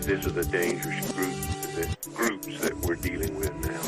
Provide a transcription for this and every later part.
This is a dangerous groups that we're dealing with now.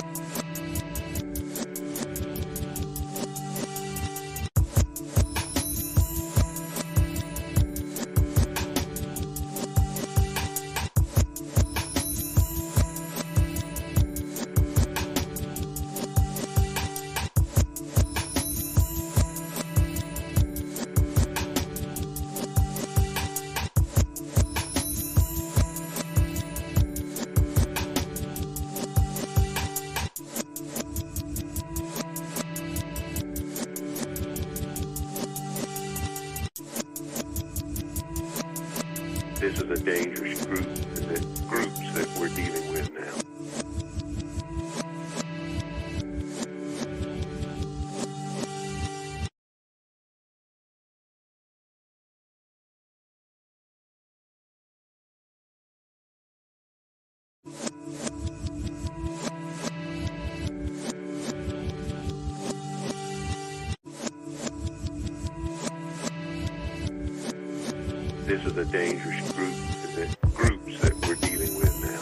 This is a dangerous groups that we're dealing with now. This is a dangerous groups that we're dealing with now.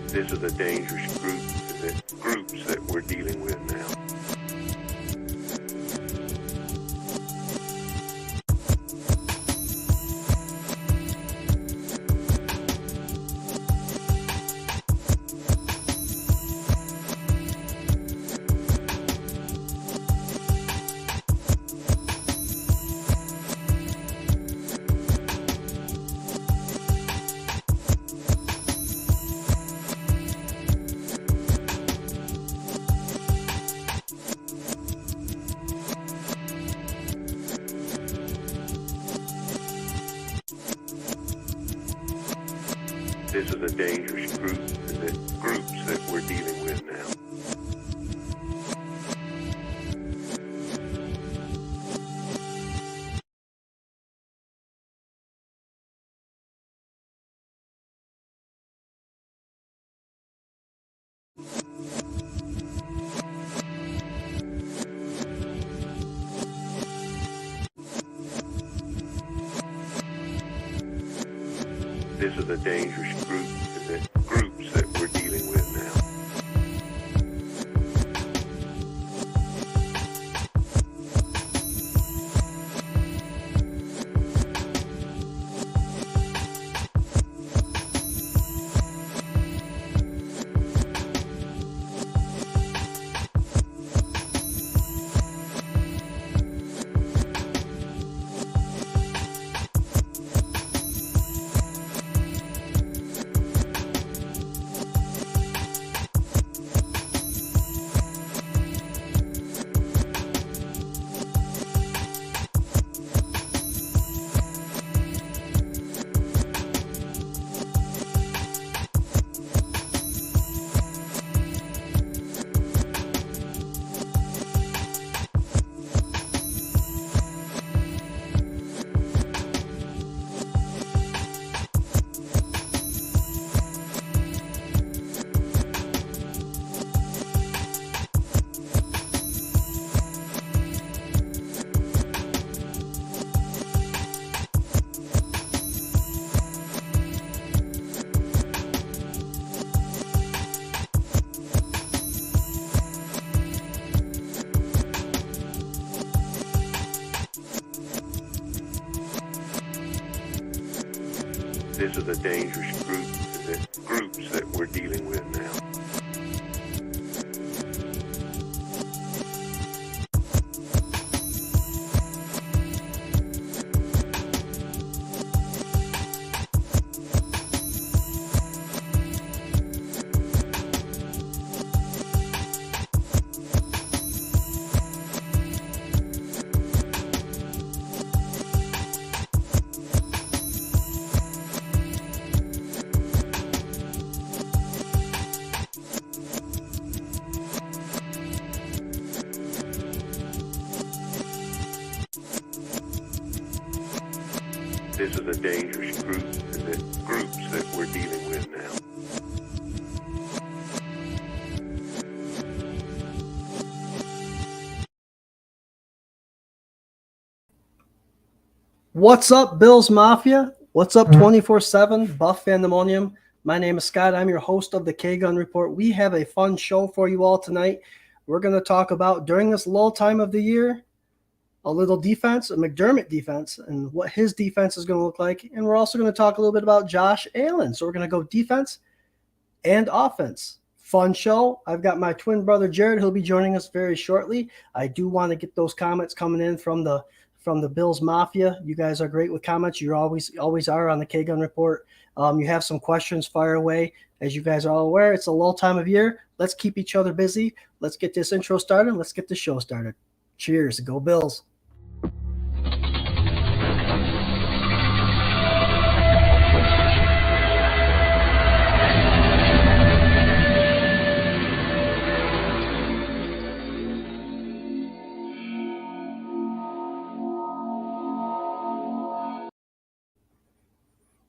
This is a dangerous groups that we're dealing with now. This is a dangerous groups that we're dealing with now. This is a dangerous groups that we're dealing with now. This is a dangerous groups that we're dealing with now. This is a dangerous groups that we're dealing with now. What's up, Bills Mafia? What's up, 24/7 Buff Pandemonium? My name is Scott. I'm your host of the K-Gun Report. We have a fun show for you all tonight. We're going to talk about, during this lull time of the year, a little defense, a McDermott defense, and what his defense is going to look like. And we're also going to talk a little bit about Josh Allen. So we're going to go defense and offense. Fun show. I've got my twin brother Jared. He'll be joining us very shortly. I do want to get those comments coming in from the Bills Mafia. You guys are great with comments. You always are on the K-Gun Report. You have some questions, fire away. As you guys are all aware, it's a lull time of year. Let's keep each other busy. Let's get this intro started. Let's get the show started. Cheers. Go Bills.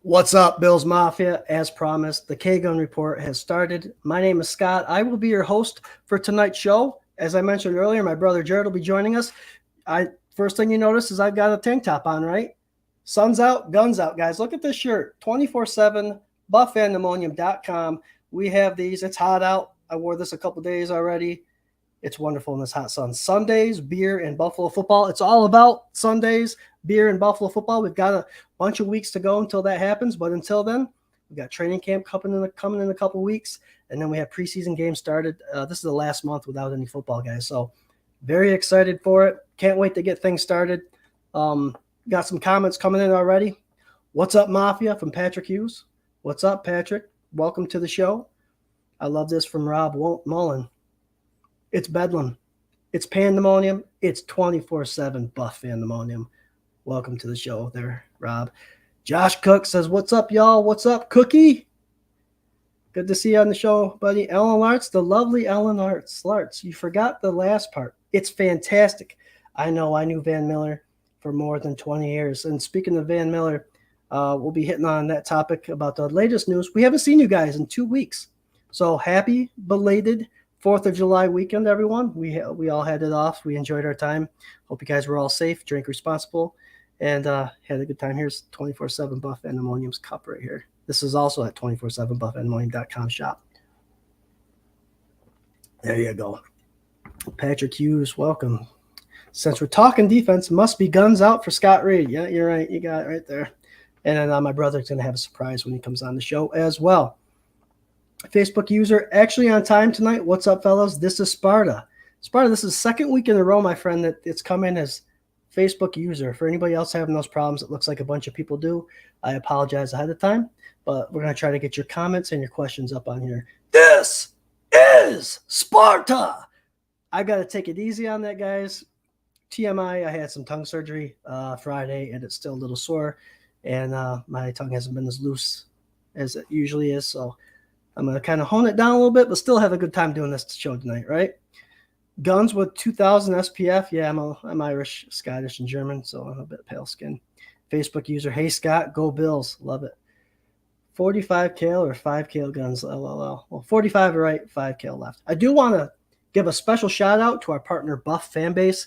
What's up, Bills Mafia? As promised, the K-Gun Report has started. My name is Scott. I will be your host for tonight's show. As I mentioned earlier, my brother Jared will be joining us. First thing you notice is I've got a tank top on, right? Sun's out, guns out, guys. Look at this shirt, 24/7, buffandemonium.com. We have these. It's hot out. I wore this a couple days already. It's wonderful in this hot sun. Sundays, beer, and Buffalo football. It's all about Sundays, beer, and Buffalo football. We've got a bunch of weeks to go until that happens. But until then, we've got training camp coming in a couple weeks. And then we have preseason games started. This is the last month without any football, guys. So very excited for it. Can't wait to get things started. Got some comments coming in already. What's up, Mafia, from Patrick Hughes. What's up, Patrick? Welcome to the show. I love this from Rob Mullen. It's Bedlam. It's Pandemonium. It's 24/7 Buff Pandemonium. Welcome to the show there, Rob. Josh Cook says, what's up, y'all? What's up, Cookie? Good to see you on the show, buddy. Ellen Lartz, the lovely Ellen Lartz. You forgot the last part. It's fantastic. I know. I knew Van Miller for more than 20 years. And speaking of Van Miller, we'll be hitting on that topic about the latest news. We haven't seen you guys in 2 weeks. So happy belated 4th of July weekend, everyone. We all had it off. We enjoyed our time. Hope you guys were all safe, drank responsible, and had a good time. Here's 24/7 Buff Pandemonium's cup right here. This is also at 24/7buffandemonium.com shop. There you go. Patrick Hughes, welcome. Since we're talking defense, must be guns out for Scott Reed. Yeah, you're right. You got it right there. And then my brother's going to have a surprise when he comes on the show as well. Facebook user actually on time tonight. What's up, fellas? This is Sparta. Sparta, this is second week in a row, my friend, that it's come in as Facebook user. For anybody else having those problems, it looks like a bunch of people do. I apologize ahead of time, but we're going to try to get your comments and your questions up on here. This is Sparta. I got to take it easy on that, guys. TMI, I had some tongue surgery Friday, and it's still a little sore, and my tongue hasn't been as loose as it usually is, so I'm going to kind of hone it down a little bit, but still have a good time doing this show tonight, right? Guns with 2,000 SPF. Yeah, I'm Irish, Scottish, and German, so I'm a bit pale skin. Facebook user, hey, Scott, go Bills. Love it. 45 cal or 5 cal guns, LOL. Well, 45 are right, 5 cal left. I do want to give a special shout out to our partner Buff Fanbase.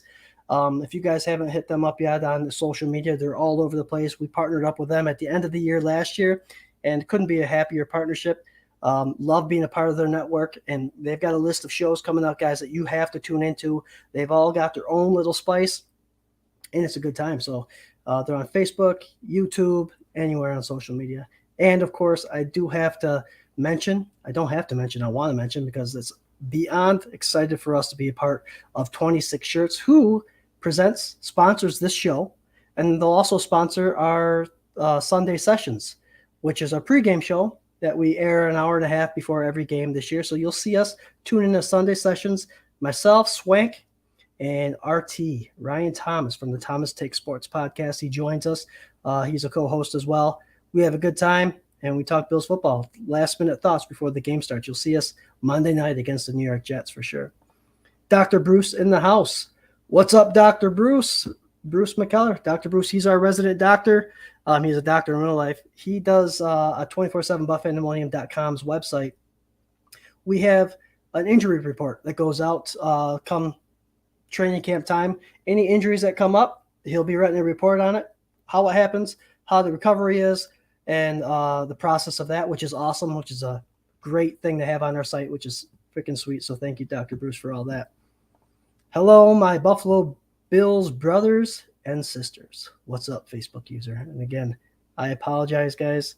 If you guys haven't hit them up yet on the social media, they're all over the place. We partnered up with them at the end of the year last year, and couldn't be a happier partnership. Love being a part of their network, and they've got a list of shows coming out, guys, that you have to tune into. They've all got their own little spice, and it's a good time. So they're on Facebook, YouTube, anywhere on social media. And of course, I don't have to mention, I want to mention because it's beyond excited for us to be a part of 26 Shirts, who sponsors this show. And they'll also sponsor our Sunday sessions, which is a pregame show that we air an hour and a half before every game this year. So you'll see us tune in to Sunday sessions. Myself, Swank, and RT, Ryan Thomas from the Thomas Take Sports podcast. He joins us. He's a co-host as well. We have a good time, and we talk Bills football. Last-minute thoughts before the game starts. You'll see us Monday night against the New York Jets for sure. Dr. Bruce in the house. What's up, Dr. Bruce? Bruce McKellar. Dr. Bruce, he's our resident doctor. He's a doctor in real life. He does a 247buffandemonium.com's website. We have an injury report that goes out come training camp time. Any injuries that come up, he'll be writing a report on it, how it happens, how the recovery is, and the process of that, which is awesome, which is a great thing to have on our site, which is freaking sweet. So thank you, Dr. Bruce, for all that. Hello, my Buffalo Bills brothers and sisters. What's up, Facebook user? And again, I apologize, guys.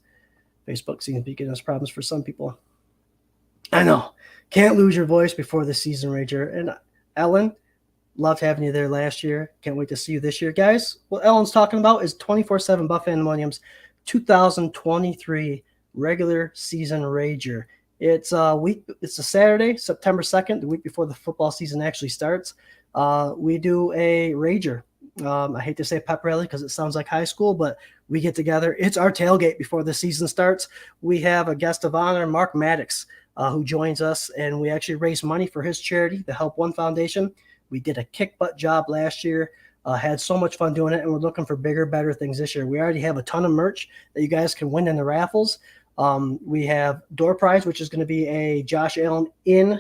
Facebook seems to be giving us problems for some people. I know. Can't lose your voice before the season, Rager. And Ellen, loved having you there last year. Can't wait to see you this year. Guys, what Ellen's talking about is 24/7 Buff Pandemonium's 2023 regular season Rager. It's a Saturday, September 2nd, the week before the football season actually starts. We do a Rager. I hate to say pep rally because it sounds like high school, but we get together. It's our tailgate before the season starts. We have a guest of honor, Mark Maddox, who joins us, and we actually raise money for his charity, the Help One Foundation. We did a kick butt job last year, had so much fun doing it, and we're looking for bigger, better things this year. We already have a ton of merch that you guys can win in the raffles. We have door prize, which is going to be a Josh Allen in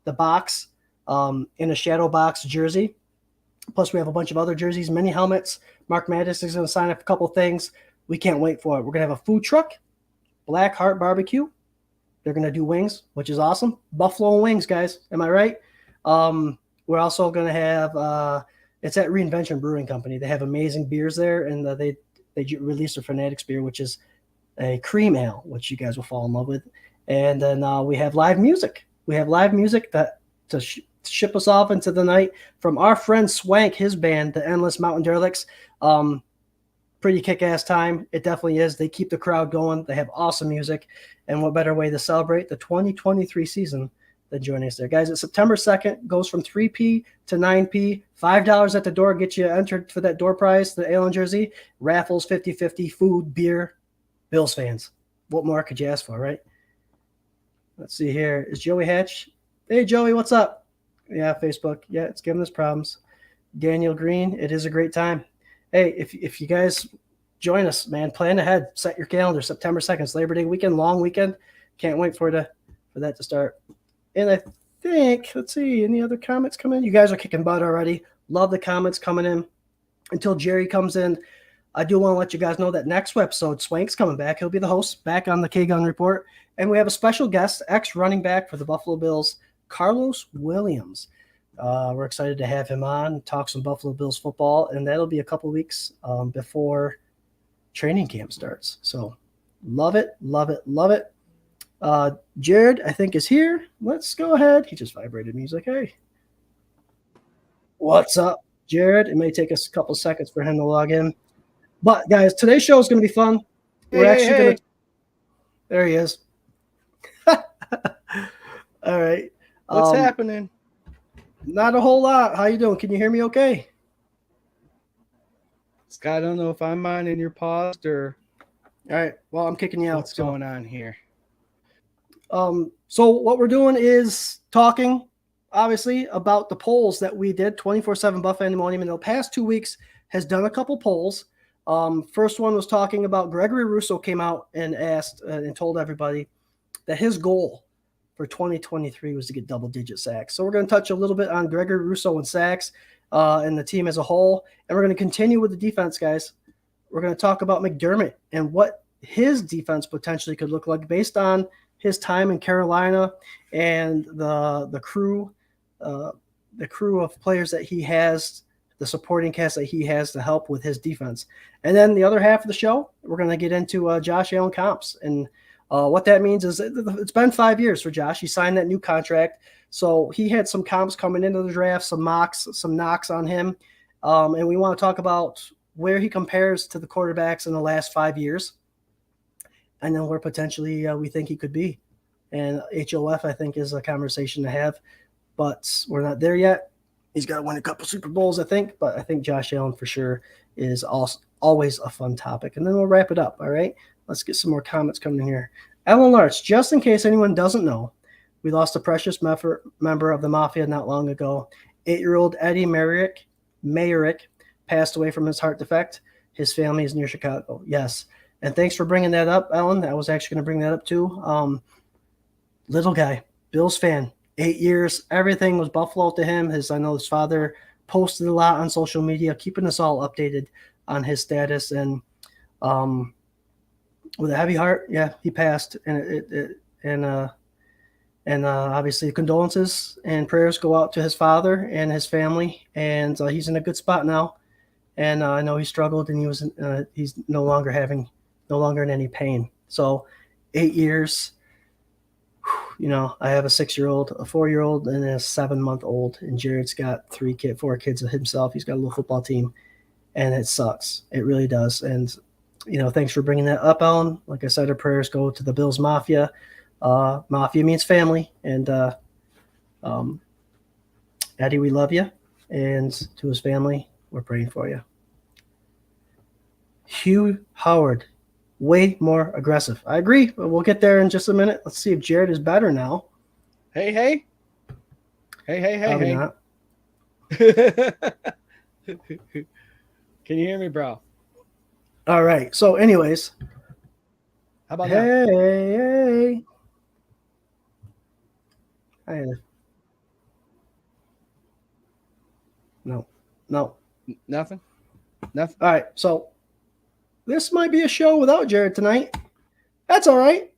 the box, in a shadow box jersey. Plus, we have a bunch of other jerseys, mini helmets. Mark Maddox is going to sign up a couple things. We can't wait for it. We're going to have a food truck, Black Heart Barbecue. They're going to do wings, which is awesome. Buffalo wings, guys. Am I right? We're also going to have it's at Reinvention Brewing Company. They have amazing beers there, and they released a Fanatics beer, which is a cream ale, which you guys will fall in love with. And then we have live music. We have live music that to ship us off into the night from our friend Swank, his band, the Endless Mountain Derelicts. Pretty kick-ass time. It definitely is. They keep the crowd going. They have awesome music. And what better way to celebrate the 2023 season than joining us there. Guys, it's September 2nd. Goes from 3P to 9P. $5 at the door. Get you entered for that door prize, the Allen jersey. Raffles, 50-50, food, beer. Bills fans. What more could you ask for, right? Let's see here. Is Joey Hatch? Hey, Joey, what's up? Yeah, Facebook. Yeah, it's giving us problems. Daniel Green, it is a great time. Hey, if you guys join us, man, plan ahead. Set your calendar. September 2nd, it's Labor Day weekend, long weekend. Can't wait for that to start. And I think, let's see, any other comments coming in? You guys are kicking butt already. Love the comments coming in. Until Jerry comes in, I do want to let you guys know that next episode, Swank's coming back. He'll be the host back on the K-Gun Report. And we have a special guest, ex-running back for the Buffalo Bills, Carlos Williams. We're excited to have him on, talk some Buffalo Bills football, and that'll be a couple weeks before training camp starts. So love it, love it, love it. Jared, I think, is here. Let's go ahead. He just vibrated me. He's like, hey. What's up, Jared? It may take us a couple seconds for him to log in. But, guys, today's show is going to be fun. We're actually going to – there he is. All right. What's happening? Not a whole lot. How you doing? Can you hear me okay? Scott, I don't know if I'm on and you're paused or – all right. Well, I'm kicking you out. what's going on here. So what we're doing is talking, obviously, about the polls that we did, 24/7 Buff Pandemonium in the past 2 weeks has done a couple polls. First one was talking about Gregory Russo came out and asked and told everybody that his goal for 2023 was to get double-digit sacks. So we're going to touch a little bit on Gregory Russo and sacks and the team as a whole. And we're going to continue with the defense, guys. We're going to talk about McDermott and what his defense potentially could look like based on his time in Carolina and the crew of players that he has the supporting cast that he has to help with his defense. And then the other half of the show, we're going to get into Josh Allen comps. And what that means is it's been 5 years for Josh. He signed that new contract. So he had some comps coming into the draft, some mocks, some knocks on him. And we want to talk about where he compares to the quarterbacks in the last 5 years. And then where potentially we think he could be. And HOF, I think, is a conversation to have. But we're not there yet. He's got to win a couple Super Bowls, I think. But I think Josh Allen for sure is also always a fun topic. And then we'll wrap it up, all right? Let's get some more comments coming in here. Alan Larch, just in case anyone doesn't know, we lost a precious member of the Mafia not long ago. 8-year-old Eddie Mayerick passed away from his heart defect. His family is near Chicago. Yes. And thanks for bringing that up, Alan. I was actually going to bring that up too. Little guy, Bills fan, 8 years. Everything was Buffalo to him. I know his father posted a lot on social media, keeping us all updated on his status. And with a heavy heart, yeah, he passed. And obviously condolences and prayers go out to his father and his family. And he's in a good spot now. And I know he struggled, and he's no longer in any pain. So 8 years. You know, I have a 6-year-old, a 4-year-old, and a 7-month-old. And Jared's got 4 kids of himself. He's got a little football team, and it sucks. It really does. And you know, thanks for bringing that up, Alan. Like I said, our prayers go to the Bills Mafia. Mafia means family, and Eddie, we love you, and to his family, we're praying for you. Hugh Howard, way more aggressive. I agree, but we'll get there in just a minute. Let's see if Jared is better now. Hey. Probably not. Can you hear me, bro? All right. So, anyways. How about Hey. No. Nothing? All right. So, this might be a show without Jared tonight. That's all right.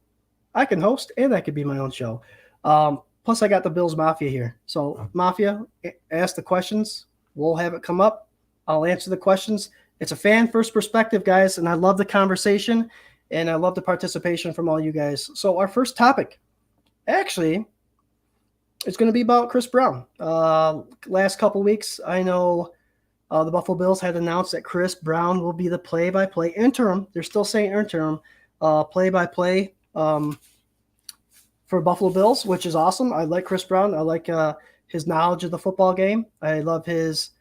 I can host, and that could be my own show. Plus, I got the Bills Mafia here. So, Mafia, ask the questions. We'll have it come up. I'll answer the questions. It's a fan-first perspective, guys, and I love the conversation, and I love the participation from all you guys. So, our first topic, actually, it's going to be about Chris Brown. Last couple weeks, I know the Buffalo Bills had announced that Chris Brown will be the play-by-play interim. They're still saying interim play-by-play for Buffalo Bills, which is awesome. I like Chris Brown. I like his knowledge of the football game. I love his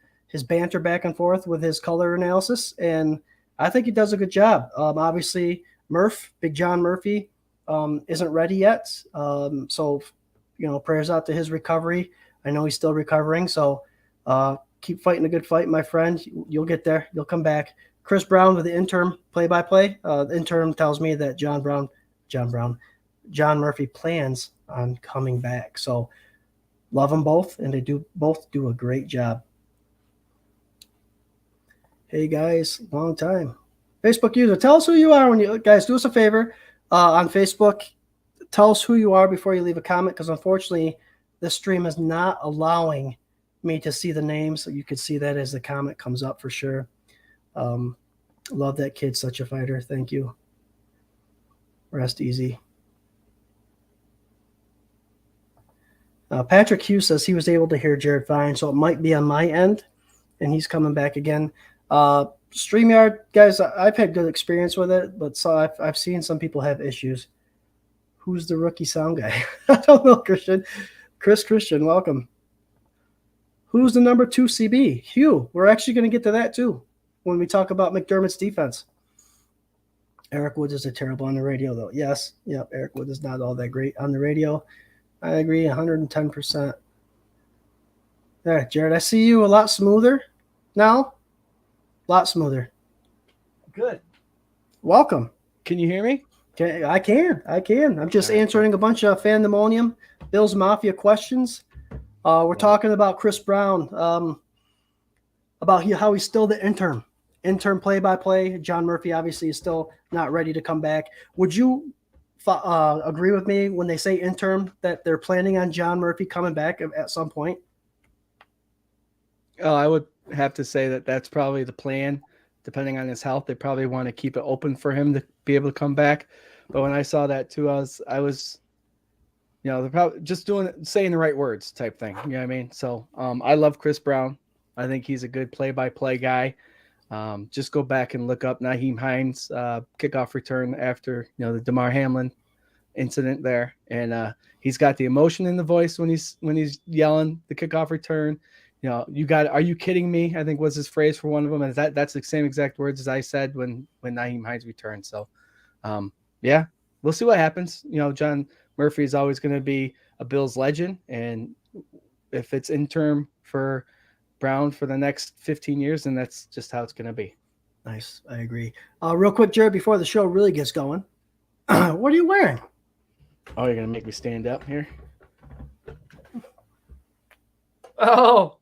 banter back and forth with his color analysis, and I think he does a good job. Obviously, Big John Murphy, isn't ready yet. So, you know, prayers out to his recovery. I know he's still recovering, so keep fighting a good fight, my friend. You'll get there. You'll come back. Chris Brown with the interim play-by-play. The interim tells me that John Murphy plans on coming back. So love them both, and they both do a great job. Hey guys, long time. Facebook user, tell us who you are when you guys do us a favor on Facebook. Tell us who you are before you leave a comment, because unfortunately this stream is not allowing me to see the names. So you could see that as the comment comes up for sure. Love that kid, such a fighter. Thank you. Rest easy. Patrick Hughes says he was able to hear Jared fine, so it might be on my end, and he's coming back again. StreamYard, guys, I've had good experience with it, but so I've seen some people have issues. Who's the rookie sound guy? I don't know, Christian. Christian, welcome. Who's the number 2 CB? Hugh. We're actually going to get to that too when we talk about McDermott's defense. Eric Woods is terrible on the radio, though. Yes. Yep. Eric Woods is not all that great on the radio. I agree 110%. There, Jared, I see you a lot smoother now. A lot smoother. Good. Welcome. Can you hear me? Okay, I can. I'm just answering a bunch of Fandemonium Bills Mafia questions. We're talking about Chris Brown, about how he's still the interim play-by-play. John Murphy obviously is still not ready to come back. Would you agree with me when they say interim that they're planning on John Murphy coming back at some point? I would have to say that that's probably the plan. Depending on his health, they probably want to keep it open for him to be able to come back. But when I saw that too, I was, they're probably just saying the right words type thing. You know what I mean? So I love Chris Brown. I think he's a good play-by-play guy. Just go back and look up Nyheim Hines kickoff return after the Damar Hamlin incident there, and he's got the emotion in the voice when he's yelling the kickoff return. Are you kidding me? I think was his phrase for one of them, and that's the same exact words as I said when Nyheim Hines returned. So, yeah, we'll see what happens. John Murphy is always going to be a Bills legend, and if it's interim for Brown for the next 15 years, then that's just how it's going to be. Nice, I agree. Real quick, Jared, before the show really gets going, what are you wearing? Oh, you're going to make me stand up here? Oh,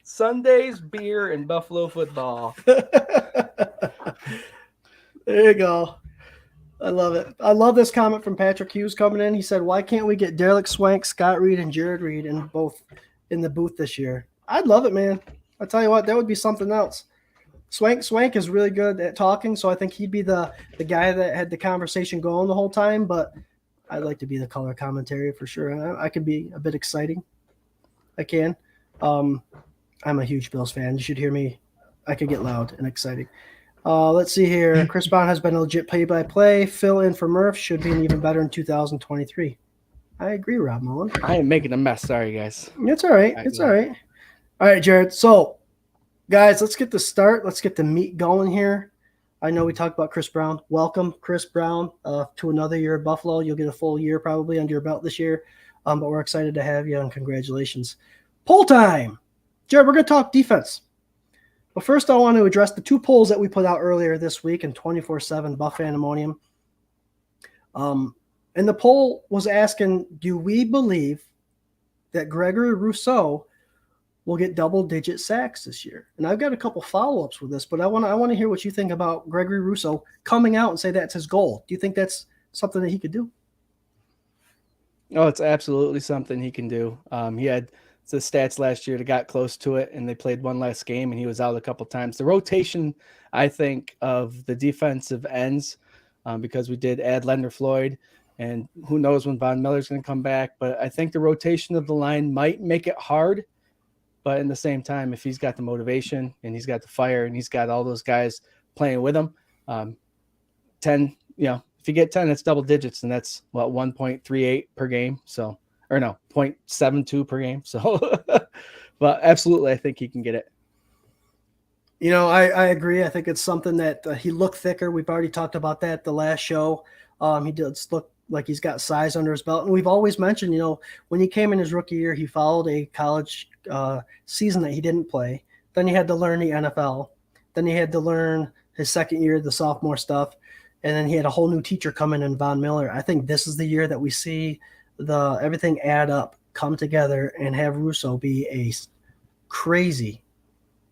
Sundays, beer, and Buffalo football. There you go. I love it. I love this comment from Patrick Hughes coming in. He said, why can't we get Derek Swank, Scott Reed, and Jared Reed in the booth this year? I'd love it, man. I'll tell you what, that would be something else. Swank is really good at talking, so I think he'd be the guy that had the conversation going the whole time, but I'd like to be the color commentary for sure. I can be a bit exciting. I can. I'm a huge Bills fan. You should hear me. I could get loud and exciting. Let's see here. Chris Brown has been a legit play-by-play. Fill in for Murph should be even better in 2023. I agree, Rob Mullen. I am making a mess. Sorry, guys. It's all right. It's all right. All right, Jared. So, guys, let's get the start. Let's get the meat going here. I know we talked about Chris Brown. Welcome, Chris Brown, to another year at Buffalo. You'll get a full year probably under your belt this year, but we're excited to have you, and congratulations. Poll time. Jared, we're going to talk defense. But first, I want to address the two polls that we put out earlier this week in 24/7 Buff Pandemonium. And the poll was asking, do we believe that Gregory Rousseau will get double-digit sacks this year? And I've got a couple follow-ups with this, but I want to hear what you think about Gregory Rousseau coming out and say that's his goal. Do you think that's something that he could do? Oh, it's absolutely something he can do. He had the stats last year that got close to it, and they played one last game, and he was out a couple times. The rotation, I think, of the defensive ends, because we did add Leonard Floyd, and who knows when Von Miller's going to come back, but I think the rotation of the line might make it hard. But in the same time, if he's got the motivation and he's got the fire and he's got all those guys playing with him, 10, if you get 10, that's double digits, and that's 1.38 per game. So, or no, 0.72 per game. So, but absolutely, I think he can get it. I agree. I think it's something that he looked thicker. We've already talked about that the last show. He does look like he's got size under his belt. And we've always mentioned, when he came in his rookie year, he followed a college season that he didn't play. Then he had to learn the NFL. Then he had to learn his second year, the sophomore stuff. And then he had a whole new teacher come in Von Miller. I think this is the year that we see everything add up, come together, and have Rousseau be a crazy,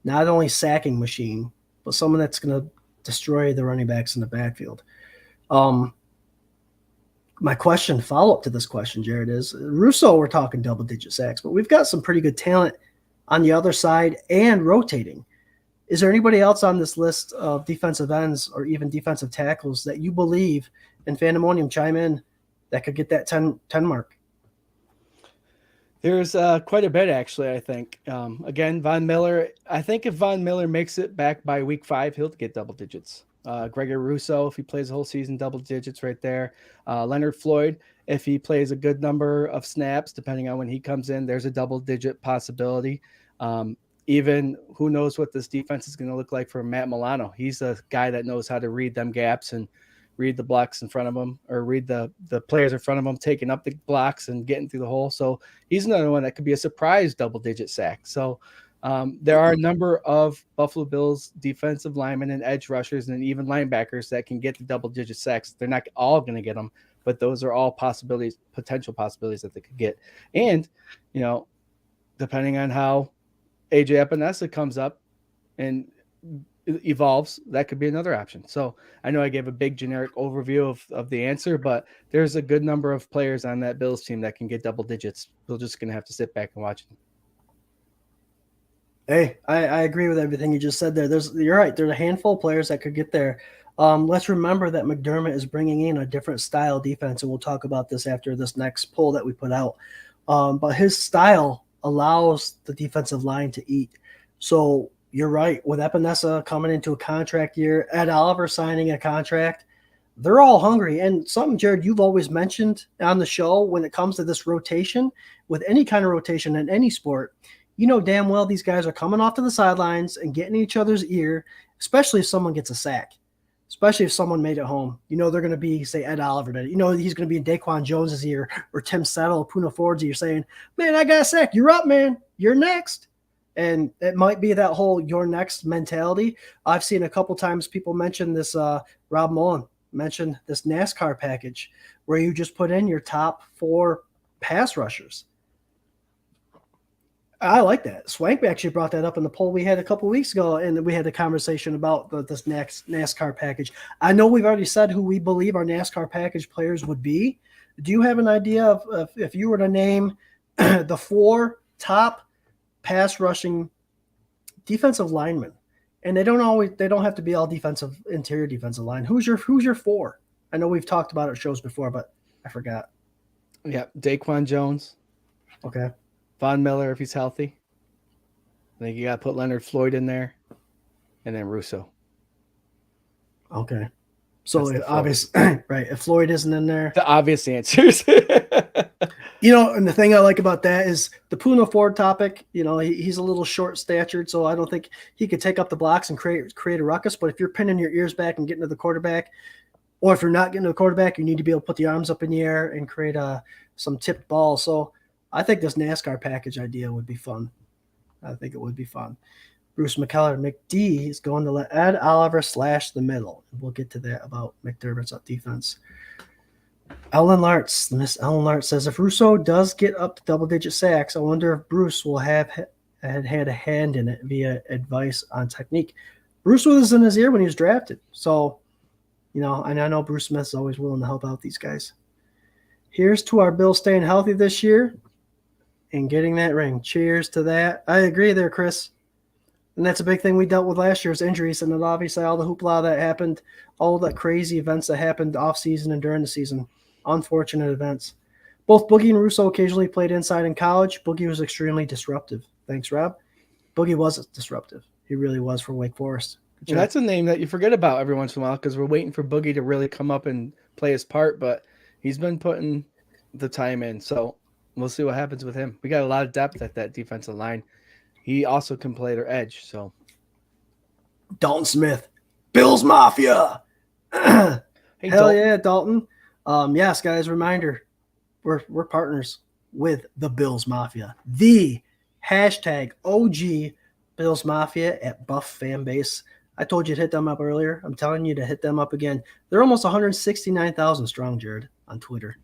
not only sacking machine, but someone that's going to destroy the running backs in the backfield. My follow-up to this question, Jared, is Rousseau, we're talking double-digit sacks, but we've got some pretty good talent on the other side and rotating. Is there anybody else on this list of defensive ends or even defensive tackles that you believe, in Pandemonium, chime in, that could get that 10 mark? There's quite a bit, actually, I think. Again, Von Miller, I think if Von Miller makes it back by week 5, he'll get double digits. Gregory Rousseau, if he plays the whole season, double digits right there. Leonard Floyd, if he plays a good number of snaps, depending on when he comes in, there's a double-digit possibility. Even who knows what this defense is going to look like for Matt Milano. He's a guy that knows how to read them gaps and read the blocks in front of him, or read the players in front of him, taking up the blocks and getting through the hole. So he's another one that could be a surprise double-digit sack. So there are a number of Buffalo Bills defensive linemen and edge rushers and even linebackers that can get the double-digit sacks. They're not all going to get them, but those are all potential possibilities that they could get. And, depending on how AJ Epinesa comes up and evolves, that could be another option. So I know I gave a big generic overview of the answer, but there's a good number of players on that Bills team that can get double digits. We're just going to have to sit back and watch them. Hey, I agree with everything you just said there. You're right. There's a handful of players that could get there. Let's remember that McDermott is bringing in a different style defense, and we'll talk about this after this next poll that we put out. But his style allows the defensive line to eat. So you're right. With Epinesa coming into a contract year, Ed Oliver signing a contract, they're all hungry. And something, Jared, you've always mentioned on the show when it comes to this rotation, with any kind of rotation in any sport, you know damn well these guys are coming off to the sidelines and getting each other's ear, especially if someone gets a sack, especially if someone made it home. You know they're going to be, say, Ed Oliver did. You know he's going to be in Daquan Jones's ear or Tim Settle or Puna Ford's ear saying, man, I got a sack. You're up, man. You're next. And it might be that whole you're next mentality. I've seen a couple times people mention this, Rob Mullen mentioned this NASCAR package where you just put in your top 4 pass rushers. I like that. Swank actually brought that up in the poll we had a couple weeks ago, and we had a conversation about this next NASCAR package. I know we've already said who we believe our NASCAR package players would be. Do you have an idea of if you were to name the 4 top pass rushing defensive linemen? And they don't have to be all interior defensive line. Who's your 4? I know we've talked about it shows before, but I forgot. Yeah, Daquan Jones. Okay. Von Miller, if he's healthy. I think you got to put Leonard Floyd in there. And then Russo. Okay. So obvious, right. If Floyd isn't in there. The obvious answers. You know, and the thing I like about that is the Puna Ford topic. You know, he's a little short statured, so I don't think he could take up the blocks and create a ruckus. But if you're pinning your ears back and getting to the quarterback, or if you're not getting to the quarterback, you need to be able to put the arms up in the air and create some tipped balls. So I think this NASCAR package idea would be fun. I think it would be fun. Bruce McKellar, McD is going to let Ed Oliver slash the middle. We'll get to that about McDermott's defense. Ellen Lartz, Miss Ellen Lartz says, if Russo does get up to double-digit sacks, I wonder if Bruce will have had a hand in it via advice on technique. Bruce was in his ear when he was drafted. So, you know, and I know Bruce Smith's always willing to help out these guys. Here's to our Bills staying healthy this year and getting that ring. Cheers to that. I agree there, Chris. And that's a big thing we dealt with last year's injuries, and then obviously all the hoopla that happened, all the crazy events that happened off season and during the season. Unfortunate events. Both Boogie and Russo occasionally played inside in college. Boogie was extremely disruptive. Thanks, Rob. Boogie was disruptive. He really was for Wake Forest. And that's a name that you forget about every once in a while because we're waiting for Boogie to really come up and play his part, but he's been putting the time in. So we'll see what happens with him. We got a lot of depth at that defensive line. He also can play their edge. So Dalton Smith, Bills Mafia. Hey, hell Dalton. Yeah, Dalton. Yes, guys, reminder, we're partners with the Bills Mafia. The hashtag OG Bills Mafia at Buff Fanbase. I told you to hit them up earlier. I'm telling you to hit them up again. They're almost 169,000 strong, Jared, on Twitter.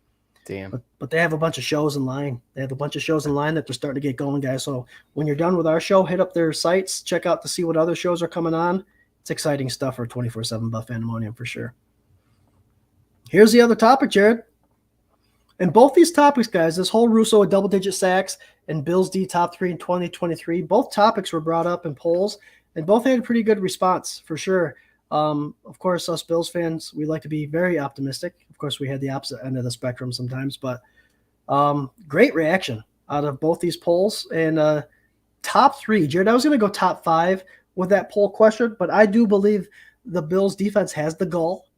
Damn. But they have a bunch of shows in line. They have a bunch of shows in line that they're starting to get going, guys. So when you're done with our show, hit up their sites, check out to see what other shows are coming on. It's exciting stuff for 24/7 Buff Pandemonium for sure. Here's the other topic, Jared. And both these topics, guys, this whole Russo with double-digit sacks and Bills D top 3 in 2023, both topics were brought up in polls, and both had a pretty good response for sure. Of course, us Bills fans, we like to be very optimistic. Of course, we had the opposite end of the spectrum sometimes, but great reaction out of both these polls. And top 3, Jared, I was going to go top 5 with that poll question, but I do believe the Bills defense has the gall,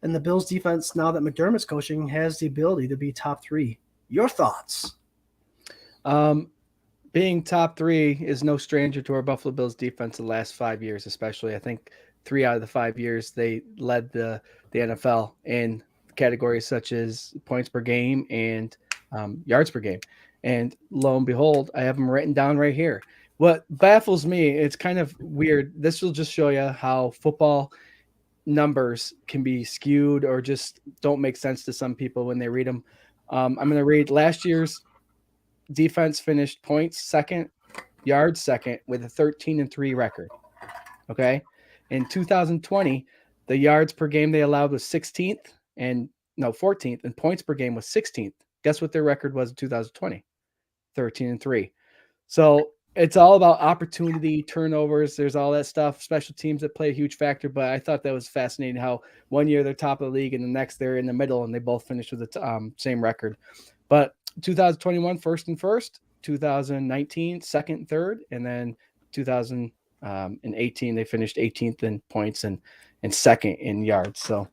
and the Bills defense, now that McDermott's coaching, has the ability to be top 3. Your thoughts? Being top 3 is no stranger to our Buffalo Bills defense the last 5 years, especially. I think 3 out of the 5 years they led the NFL in categories such as points per game and yards per game. And lo and behold, I have them written down right here. What baffles me, it's kind of weird. This will just show you how football numbers can be skewed or just don't make sense to some people when they read them. I'm going to read last year's defense finished points second, yards second with a 13-3 record. Okay. In 2020, the yards per game they allowed was 14th, and points per game was 16th. Guess what their record was in 2020? 13-3. So it's all about opportunity, turnovers. There's all that stuff, special teams that play a huge factor. But I thought that was fascinating how 1 year they're top of the league and the next they're in the middle and they both finished with the same record. But 2021 first and first, 2019 second and third, and then 2018 they finished 18th in points and second in yards. So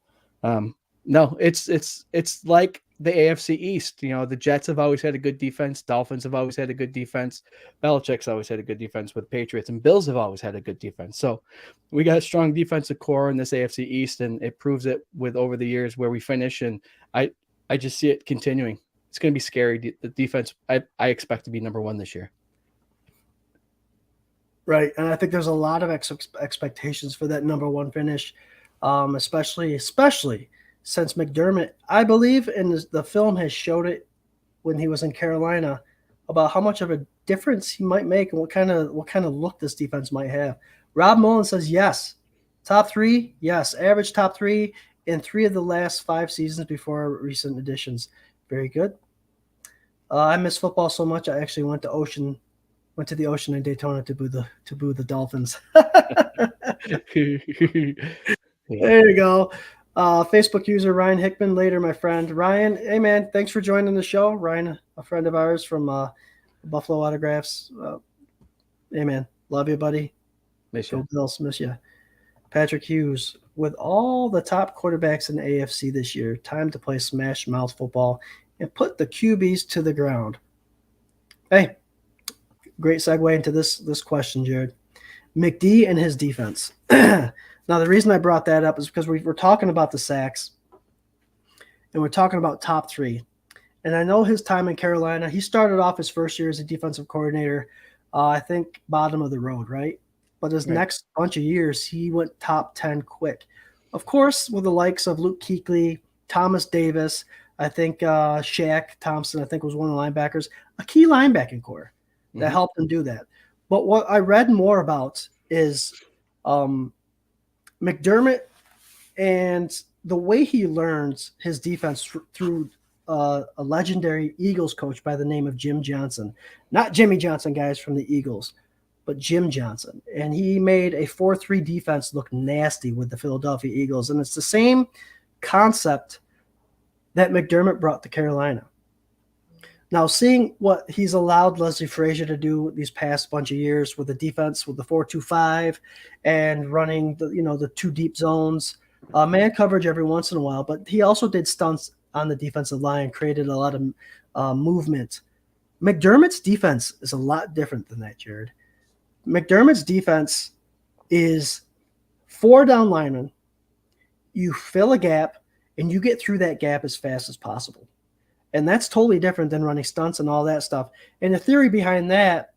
no, it's like the AFC East. You know, the Jets have always had a good defense. Dolphins have always had a good defense. Belichick's always had a good defense with Patriots, and Bills have always had a good defense. So we got a strong defensive core in this AFC East, and it proves it with over the years where we finish. And I just see it continuing. It's going to be scary. The defense, I expect to be number one this year. Right, and I think there's a lot of expectations for that number one finish, especially since McDermott, I believe, in the film has showed it when he was in Carolina about how much of a difference he might make and what kind of look this defense might have. Rob Mullen says yes, top three, yes, average top three in 3 of the last 5 seasons before recent additions. Very good. I miss football so much. I actually went to the ocean in Daytona to boo the Dolphins. There you go. Facebook user Ryan Hickman, later, my friend. Ryan, hey, man, thanks for joining the show. Ryan, a friend of ours from Buffalo Autographs. Hey, man, love you, buddy. Miss you. Go Bills, miss you. Patrick Hughes, with all the top quarterbacks in the AFC this year, time to play smash mouth football and put the QBs to the ground. Hey, great segue into this question, Jared. McD and his defense. Now, the reason I brought that up is because we're talking about the sacks, and we're talking about top 3. And I know his time in Carolina, he started off his first year as a defensive coordinator, I think bottom of the road, right? But his next bunch of years, he went top 10 quick. Of course, with the likes of Luke Kuechly, Thomas Davis, I think Shaq Thompson, I think was one of the linebackers, a key linebacking core that helped him do that. But what I read more about is McDermott and the way he learns his defense through a legendary Eagles coach by the name of Jim Johnson. Not Jimmy Johnson, guys, from the Eagles, but Jim Johnson. And he made a 4-3 defense look nasty with the Philadelphia Eagles. And it's the same concept that McDermott brought to Carolina. Now, seeing what he's allowed Leslie Frazier to do these past bunch of years with the defense, with the 4-2-5 and running the 2 deep zones, man coverage every once in a while, but he also did stunts on the defensive line, created a lot of movement. McDermott's defense is a lot different than that, Jared. McDermott's defense is 4 down linemen. You fill a gap, and you get through that gap as fast as possible. And that's totally different than running stunts and all that stuff. And the theory behind that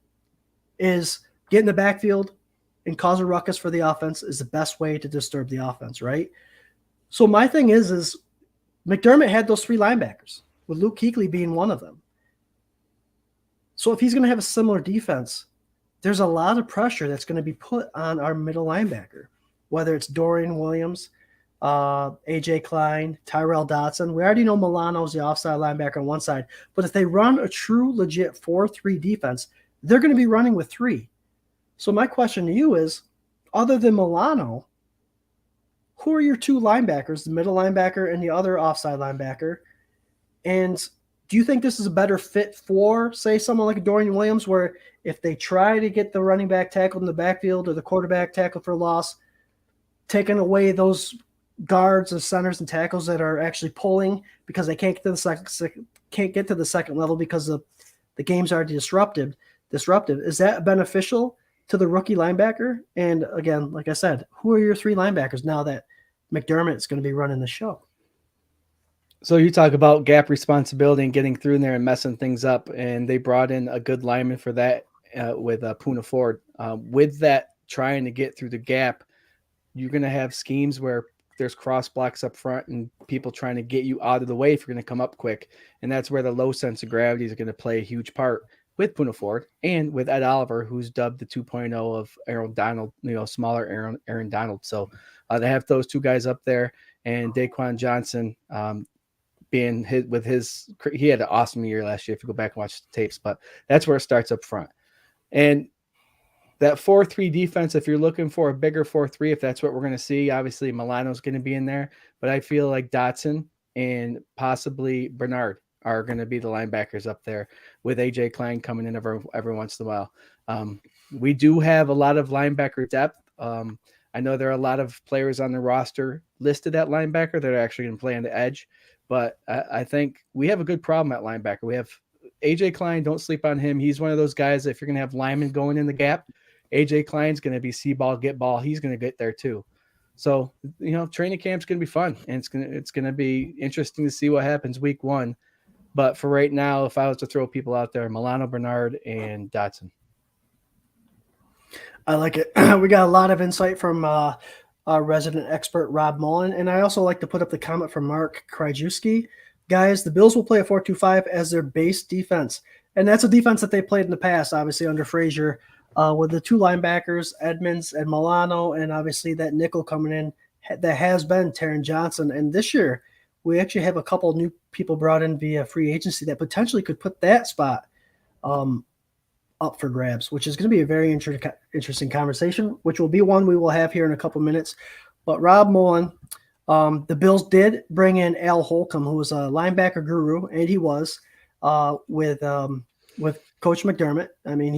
is get in the backfield and cause a ruckus for the offense is the best way to disturb the offense, right? So my thing is McDermott had those 3 linebackers, with Luke Kuechly being one of them. So if he's going to have a similar defense, there's a lot of pressure that's going to be put on our middle linebacker, whether it's Dorian Williams, AJ Klein, Tyrell Dotson. We already know Milano's the offside linebacker on one side, but if they run a true legit 4-3 defense, they're going to be running with 3. So my question to you is, other than Milano, who are your 2 linebackers, the middle linebacker and the other offside linebacker? And do you think this is a better fit for, say, someone like Dorian Williams, where if they try to get the running back tackled in the backfield or the quarterback tackled for loss, taking away those guards and centers and tackles that are actually pulling because they can't get to the second level because the game's already disruptive? Is that beneficial to the rookie linebacker? And again, like I said, who are your 3 linebackers now that McDermott is going to be running the show? So you talk about gap responsibility and getting through in there and messing things up, and they brought in a good lineman for that with Poona Ford. With that, trying to get through the gap, you're going to have schemes where there's cross blocks up front and people trying to get you out of the way if you're going to come up quick. And that's where the low sense of gravity is going to play a huge part with Poona Ford and with Ed Oliver, who's dubbed the 2.0 of Aaron Donald, smaller Aaron Donald. So they have those 2 guys up there, and Daquan Johnson being he had an awesome year last year if you go back and watch the tapes, but that's where it starts up front. And that 4-3 defense, if you're looking for a bigger 4-3, if that's what we're going to see, obviously Milano's going to be in there, but I feel like Dotson and possibly Bernard are going to be the linebackers up there, with AJ Klein coming in every once in a while. We do have a lot of linebacker depth. I know there are a lot of players on the roster listed at linebacker that are actually going to play on the edge, but I think we have a good problem at linebacker. We have AJ Klein. Don't sleep on him. He's one of those guys, if you're going to have linemen going in the gap, AJ Klein's going to be see ball, get ball. He's going to get there too. So, training camp's going to be fun, and it's going to be interesting to see what happens week 1. But for right now, if I was to throw people out there, Milano, Bernard, and Dotson. I like it. We got a lot of insight from our resident expert, Rob Mullen. And I also like to put up the comment from Mark Krajewski. Guys, the Bills will play a 4-2-5 as their base defense. And that's a defense that they played in the past, obviously, under Frazier, with the 2 linebackers, Edmonds and Milano, and obviously that nickel coming in that has been Taron Johnson. And this year, we actually have a couple new people brought in via free agency that potentially could put that spot up for grabs, which is going to be a very interesting conversation, which will be one we will have here in a couple minutes. But Rob Mullen, the Bills did bring in Al Holcomb, who was a linebacker guru, and he was with Coach McDermott. I mean,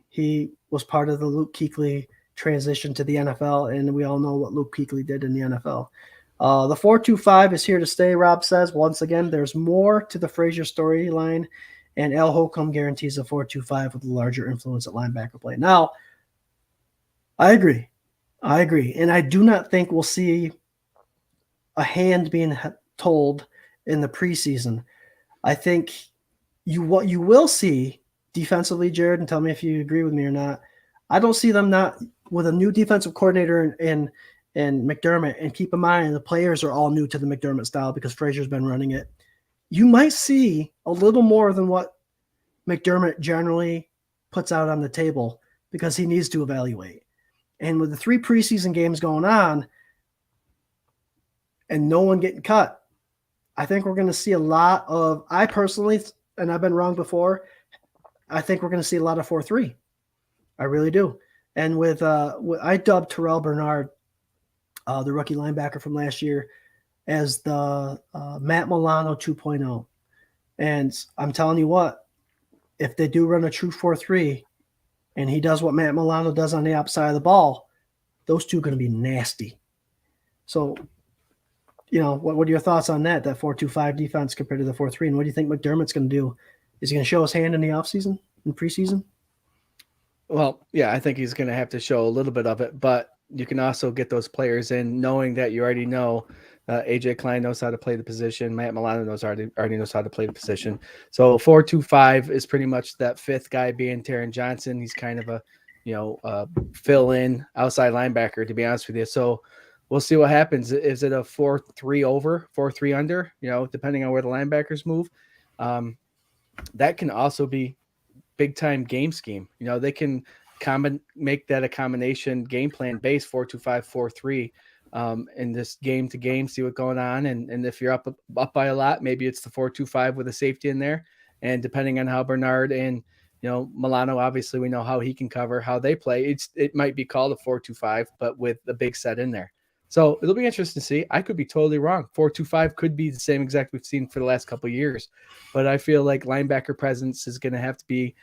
he was part of the Luke Kuechly transition to the NFL, and we all know what Luke Kuechly did in the NFL. The 4-2-5 is here to stay, Rob says. Once again, there's more to the Frazier storyline, and Al Holcomb guarantees a 4-2-5 with a larger influence at linebacker play. Now, I agree. And I do not think we'll see a hand being told in the preseason. I think what you will see defensively, Jared, and tell me if you agree with me or not, I don't see them not with a new defensive coordinator in McDermott, and keep in mind the players are all new to the McDermott style because Frazier's been running it. You might see a little more than what McDermott generally puts out on the table because he needs to evaluate. And with the 3 preseason games going on and no one getting cut, I think we're going to see a lot of, I personally, and I've been wrong before, I think we're going to see a lot of 4-3. I really do. And with I dubbed Terrell Bernard, the rookie linebacker from last year, as the Matt Milano 2.0. And I'm telling you what, if they do run a true 4-3 and he does what Matt Milano does on the outside of the ball, those two are going to be nasty. So, what are your thoughts on that 4-2-5 defense compared to the 4-3? And what do you think McDermott's going to do? Is he going to show his hand in the offseason, in preseason? Well, yeah, I think he's going to have to show a little bit of it, but you can also get those players in knowing that you already know AJ Klein knows how to play the position. Matt Milano already knows how to play the position. So 4-2-5 is pretty much that 5th guy being Taron Johnson. He's kind of a fill-in outside linebacker, to be honest with you. So we'll see what happens. Is it a 4-3 over, 4-3 under? Depending on where the linebackers move. That can also be big-time game scheme. They can make that a combination game plan base 4-2-5, 4-3 in this game to game, see what's going on. And if you're up by a lot, maybe it's the 4-2-5 with a safety in there. And depending on how Bernard and, Milano, obviously we know how he can cover, how they play. It might be called a 4-2-5, but with the big set in there. So it'll be interesting to see. I could be totally wrong. 4-2-5 could be the same exact we've seen for the last couple of years, but I feel like linebacker presence is going to have to be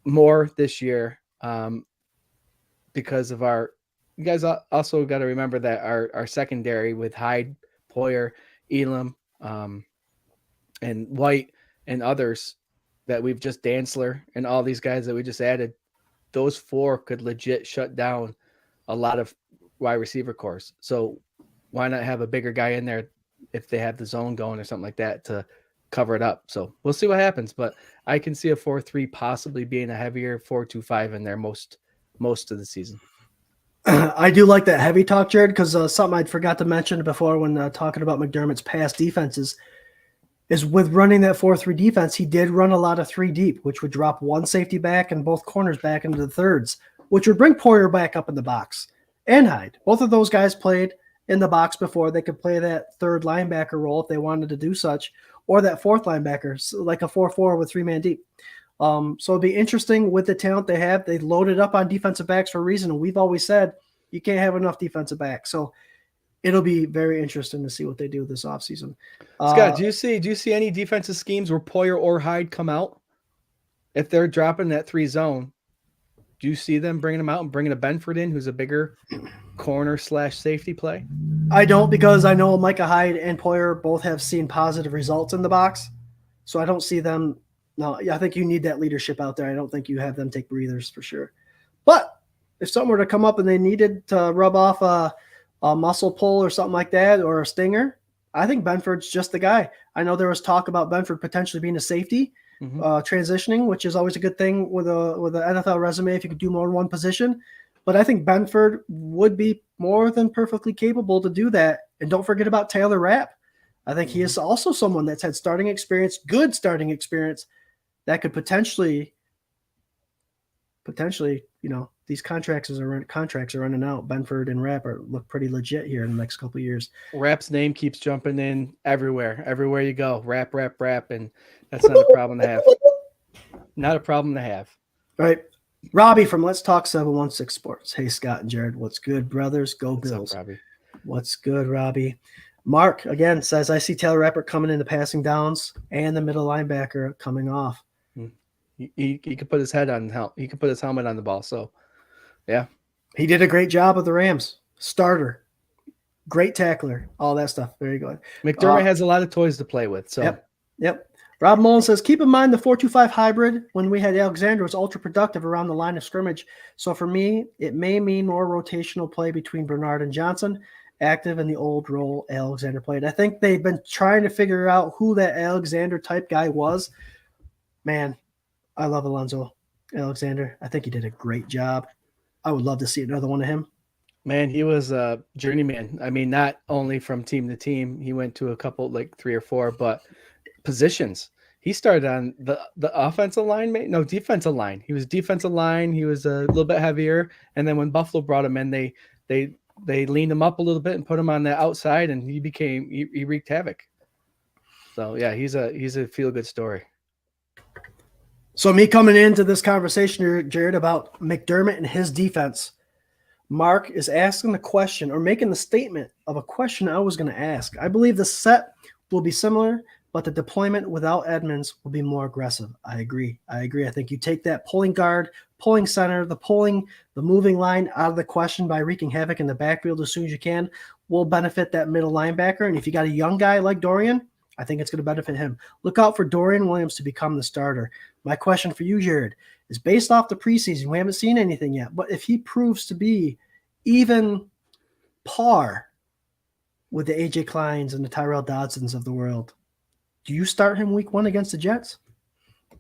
more this year because of you guys also got to remember that our secondary with Hyde, Poyer, Elam, and White and others that we've just Dantzler and all these guys that we just added, those 4 could legit shut down a lot of wide receiver cores. So why not have a bigger guy in there if they have the zone going or something like that to cover it up? So we'll see what happens, but I can see a 4-3 possibly being a heavier 4-2-5 in there most of the season. I do like that heavy talk, Jared, because something I'd forgot to mention before when talking about McDermott's past defenses is with running that 4-3 defense, he did run a lot of 3 deep, which would drop 1 safety back and both corners back into the thirds, which would bring Poyer back up in the box. And Hyde. Both of those guys played in the box before. They could play that 3rd linebacker role if they wanted to do such, or that 4th linebacker, like a 4-4 with 3-man deep. So it'll be interesting with the talent they have. They loaded up on defensive backs for a reason, and we've always said you can't have enough defensive backs. So it'll be very interesting to see what they do this offseason. Scott, do you see any defensive schemes where Poyer or Hyde come out? If they're dropping that 3 zone, do you see them bringing them out and bringing a Benford in, who's a bigger corner/safety play? I don't, because I know Micah Hyde and Poyer both have seen positive results in the box. So I don't see them. No, I think you need that leadership out there. I don't think you have them take breathers for sure. But if something were to come up and they needed to rub off a muscle pull or something like that, or a stinger, I think Benford's just the guy. I know there was talk about Benford potentially being a safety, transitioning, which is always a good thing with an NFL resume if you could do more in one position. But I think Benford would be more than perfectly capable to do that. And don't forget about Taylor Rapp. I think he is also someone that's had starting experience, good starting experience, that could potentially, these contracts are running out. Benford and Rapp look pretty legit here in the next couple of years. Rapp's name keeps jumping in everywhere you go. Rapp, and that's not a problem to have. Not a problem to have. All right. Robbie from Let's Talk 716 Sports. Hey, Scott and Jared. What's good, brothers? Go Bills. What's up, Robbie? What's good, Robbie? Mark, again, says, I see Taylor Rapp coming in the passing downs and the middle linebacker coming off. He could put his head on he could put his helmet on the ball. So, yeah. He did a great job with the Rams. Starter. Great tackler. All that stuff. Very good. McDermott has a lot of toys to play with. So, Yep. Rob Mullen says, keep in mind the 4-2-5 hybrid when we had Alexander was ultra productive around the line of scrimmage. So for me, it may mean more rotational play between Bernard and Johnson, active in the old role Alexander played. I think they've been trying to figure out who that Alexander type guy was. Man, I love Alonzo Alexander. I think he did a great job. I would love to see another one of him. Man, he was a journeyman. I mean, not only from team to team. He went to a couple, like 3 or 4, but positions. He started on the offensive line, defensive line. He was defensive line. He was a little bit heavier. And then when Buffalo brought him in, they leaned him up a little bit and put him on the outside, and he wreaked havoc. So yeah, he's a feel-good story. So me coming into this conversation here, Jared, about McDermott and his defense, Mark is asking the question or making the statement of a question I was going to ask. I believe the set will be similar, but the deployment without Edmonds will be more aggressive. I agree. I think you take that pulling guard, pulling center, the moving line out of the question by wreaking havoc in the backfield as soon as you can will benefit that middle linebacker. And if you got a young guy like Dorian, I think it's going to benefit him. Look out for Dorian Williams to become the starter. My question for you, Jared, is based off the preseason. We haven't seen anything yet, but if he proves to be even par with the AJ Kleins and the Tyrell Dodsons of the world, do you start him week 1 against the Jets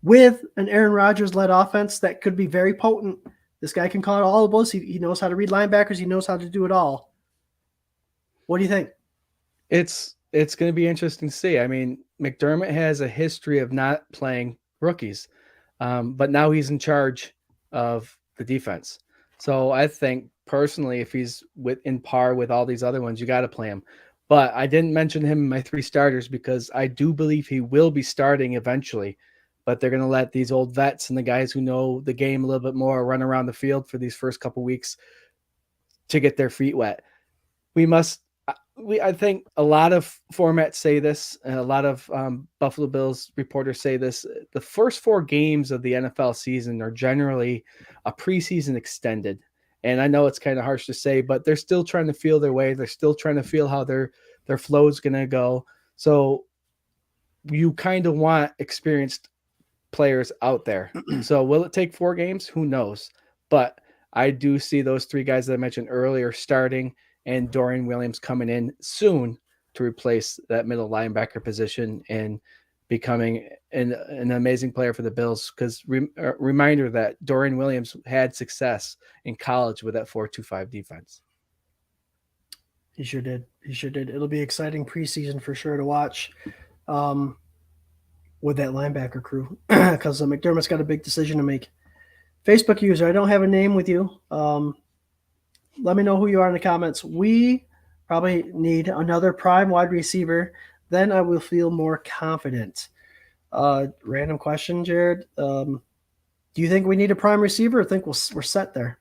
with an Aaron Rodgers-led offense that could be very potent? This guy can call it all the blows. He knows how to read linebackers. He knows how to do it all. What do you think? It's going to be interesting to see. I mean, McDermott has a history of not playing rookies, but now he's in charge of the defense. So I think personally, if he's in par with all these other ones, you got to play him. But I didn't mention him in my 3 starters because I do believe he will be starting eventually. But they're going to let these old vets and the guys who know the game a little bit more run around the field for these first couple weeks to get their feet wet. I think a lot of formats say this, and a lot of Buffalo Bills reporters say this. The first 4 games of the NFL season are generally a preseason extended. And I know it's kind of harsh to say, but they're still trying to feel their way. They're still trying to feel how their flow is going to go. So you kind of want experienced players out there. So will it take 4 games? Who knows? But I do see those 3 guys that I mentioned earlier starting, and Dorian Williams coming in soon to replace that middle linebacker position and becoming an amazing player for the Bills. Because reminder that Dorian Williams had success in college with that 4-2-5 defense. He sure did. It'll be exciting preseason for sure to watch with that linebacker crew because McDermott's got a big decision to make. Facebook user, I don't have a name with you. Let me know who you are in the comments. We probably need another prime wide receiver. Then I will feel more confident. Random question, Jared. Do you think we need a prime receiver, or think we're set there?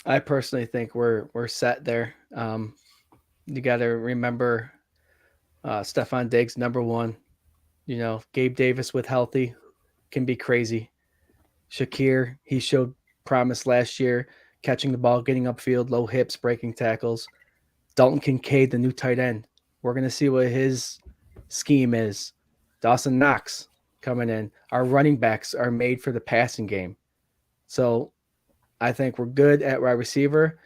I personally think we're set there. You got to remember Stephon Diggs, number one. You know, Gabe Davis with healthy can be crazy. Shakir, he showed promise last year, catching the ball, getting upfield, low hips, breaking tackles. Dalton Kincaid, the new tight end. We're going to see what his scheme is. Dawson Knox coming in. Our running backs are made for the passing game. So I think we're good at wide receiver.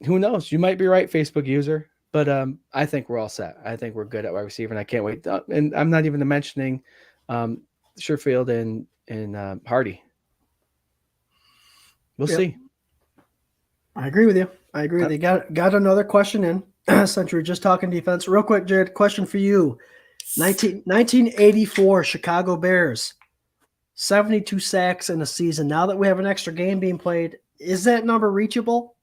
Who knows? You might be right, Facebook user. But I think we're all set. I think we're good at wide receiver, and I can't wait. And I'm not even mentioning Sherfield and Hardy. We'll see. I agree with you. Got another question in. Since we were just talking defense. Real quick, Jared, question for you. 1984 Chicago Bears. 72 sacks in a season. Now that we have an extra game being played, is that number reachable?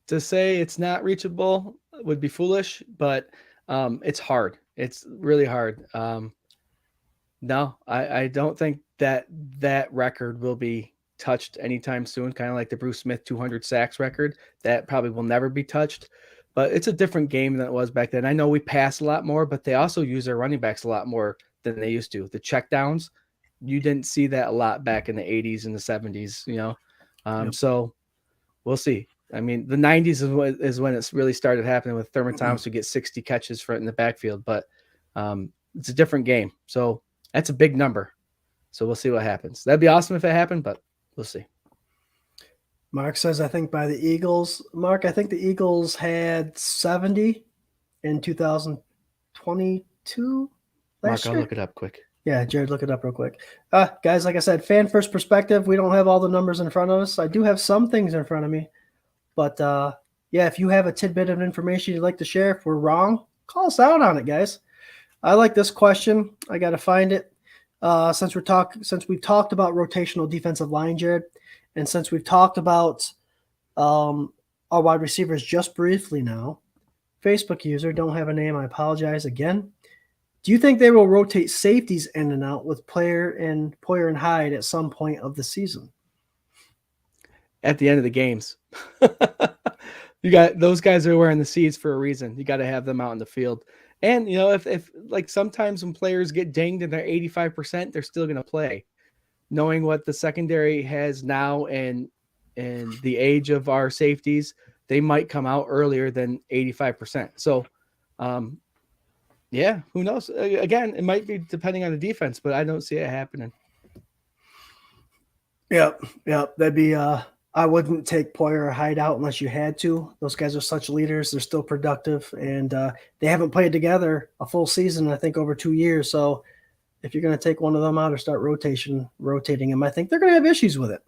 To say it's not reachable would be foolish, but it's hard. It's really hard. No, I don't think that record will be touched anytime soon, kind of like the Bruce Smith 200 sacks record. That probably will never be touched, but it's a different game than it was back then. I know we pass a lot more, but they also use their running backs a lot more than they used to. The checkdowns, you didn't see that a lot back in the 80s and the 70s, you know? So we'll see. I mean, the 90s is when it's really started happening with Thurman Thomas to get 60 catches for it in the backfield, but it's a different game. So that's a big number. So we'll see what happens. That'd be awesome if it happened, but we'll see. Mark says, I think by the Eagles. Mark, I think the Eagles had 70 in 2022. Mark, I'll look it up quick. Yeah, Jared, look it up real quick. Guys, like I said, fan first perspective. We don't have all the numbers in front of us. I do have some things in front of me. But, yeah, if you have a tidbit of information you'd like to share, if we're wrong, call us out on it, guys. I like this question. I got to find it. Since we've talked about rotational defensive line, Jared, and since we've talked about our wide receivers just briefly now, Facebook user, don't have a name. I apologize again. Do you think they will rotate safeties in and out with Poyer and Hyde at some point of the season? At the end of the games. You got those guys are wearing the seats for a reason. You got to have them out in the field. And, you know, if like sometimes when players get dinged and they're 85%, they're still going to play. Knowing what the secondary has now and the age of our safeties, they might come out earlier than 85%. So, yeah, who knows? Again, it might be depending on the defense, but I don't see it happening. Yep. That'd be I wouldn't take Poyer or Hyde out unless you had to. Those guys are such leaders. They're still productive, and they haven't played together a full season, I think, over 2 years. So if you're going to take one of them out or start rotating them, I think they're going to have issues with it.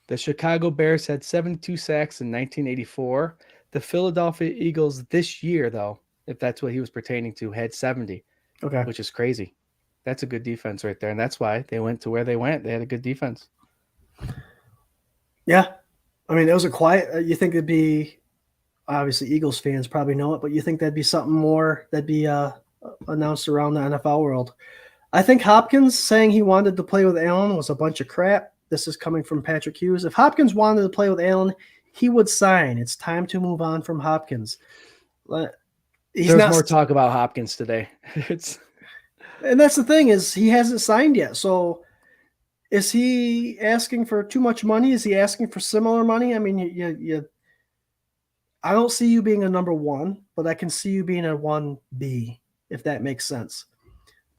The Chicago Bears had 72 sacks in 1984. The Philadelphia Eagles this year, though, if that's what he was pertaining to, had 70, which is crazy. That's a good defense right there, and that's why they went to where they went. They had a good defense. Yeah. I mean, it was a quiet – you think it'd be – obviously Eagles fans probably know it, but you think that'd be something more that'd be announced around the NFL world. I think Hopkins saying he wanted to play with Allen was a bunch of crap. This is coming from Patrick Hughes. If Hopkins wanted to play with Allen, he would sign. It's time to move on from Hopkins. There's more talk about Hopkins today. And that's the thing is he hasn't signed yet. So is he asking for too much money? Is he asking for similar money? I mean, I don't see you being a number one, but I can see you being a 1B, if that makes sense.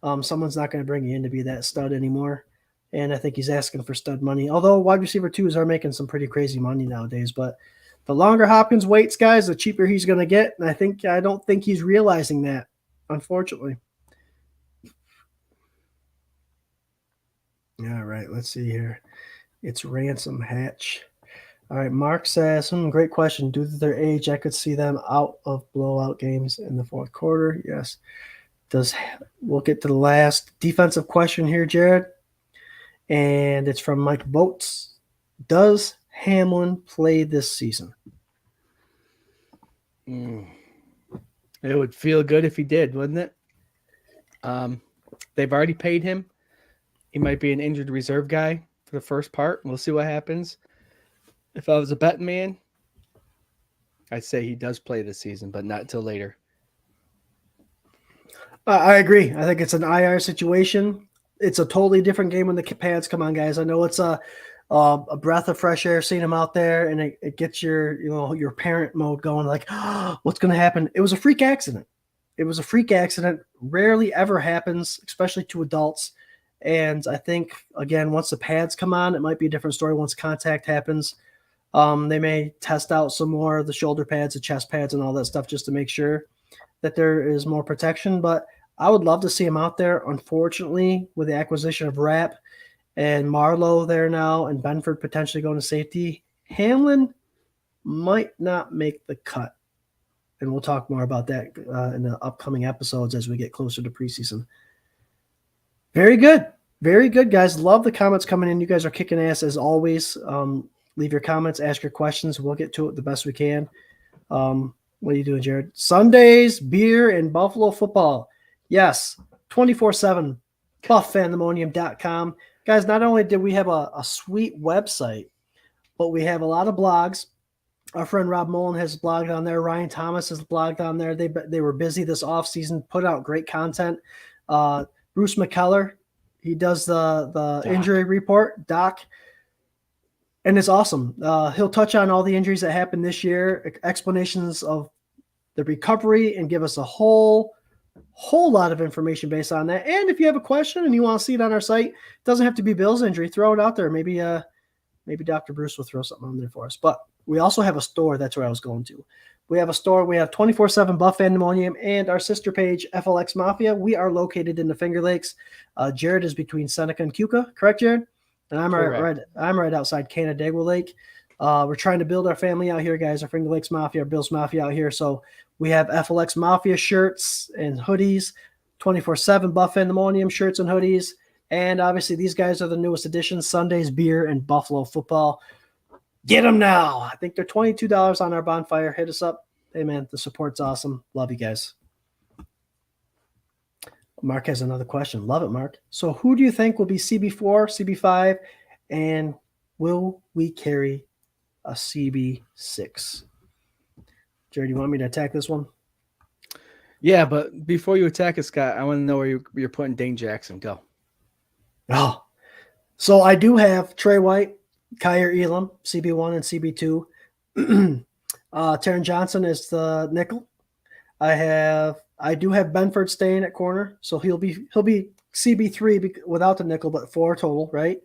Someone's not going to bring you in to be that stud anymore. And I think he's asking for stud money. Although wide receiver twos are making some pretty crazy money nowadays. But the longer Hopkins waits, guys, the cheaper he's going to get. And I don't think he's realizing that, unfortunately. All right, let's see here. It's Ransom Hatch. All right, Mark says, great question. Due to their age, I could see them out of blowout games in the fourth quarter. Yes. We'll get to the last defensive question here, Jared. And it's from Mike Boats. Does Hamlin play this season? It would feel good if he did, wouldn't it? They've already paid him. he might be an injured reserve guy for the first part. We'll see what happens. If I was a betting man, I'd say he does play this season, but not till later. I agree. I think it's an IR situation. It's a totally different game when the pads come on, guys. I know it's a breath of fresh air seeing him out there, and it gets your parent mode going, like, oh, what's going to happen? It was a freak accident. It was a freak accident. Rarely ever happens, especially to adults. And I think, again, once the pads come on, it might be a different story. Once contact happens, they may test out some more of the shoulder pads, the chest pads, and all that stuff just to make sure that there is more protection. But I would love to see him out there. Unfortunately, with the acquisition of Rapp and Marlowe there now and Benford potentially going to safety, Hamlin might not make the cut. And we'll talk more about that in the upcoming episodes as we get closer to preseason. Very good. Very good, guys. Love the comments coming in. You guys are kicking ass as always. Leave your comments, ask your questions. We'll get to it the best we can. What are you doing, Jared? Sundays, beer, and Buffalo football. Yes, 24/7, buffpandemonium.com. Guys, not only did we have a sweet website, but we have a lot of blogs. Our friend Rob Mullen has blogged on there. Ryan Thomas has blogged on there. They were busy this offseason, put out great content. Bruce McKellar, he does the injury report, Doc, and it's awesome. He'll touch on all the injuries that happened this year, explanations of the recovery, and give us a whole lot of information based on that. And if you have a question and you want to see it on our site, it doesn't have to be Bill's injury. Throw it out there. Maybe Dr. Bruce will throw something on there for us. But we also have a store. That's where I was going to. We have a store. We have 24/7 Buff Pandemonium and our sister page, FLX Mafia. We are located in the Finger Lakes. Jared is between Seneca and Cuca. Correct, Jared? And I'm right outside Canandaigua Lake. We're trying to build our family out here, guys. Our Finger Lakes Mafia, our Bill's Mafia out here. So we have FLX Mafia shirts and hoodies, 24/7 Buff Pandemonium shirts and hoodies. And obviously these guys are the newest additions, Sundays, beer, and Buffalo football. Get them now. I think they're $22 on our bonfire. Hit us up. Hey, man, the support's awesome. Love you guys. Mark has another question. Love it, Mark. So who do you think will be CB4, CB5, and will we carry a CB6? Jared, you want me to attack this one? Yeah, but before you attack it, Scott, I want to know where you're putting Dane Jackson. Go. Oh, so I do have Trey White, Kyer Elam, CB1 and CB2. Taron Johnson is the nickel. I do have Benford staying at corner, so he'll be CB3 without the nickel, but 4 total, right?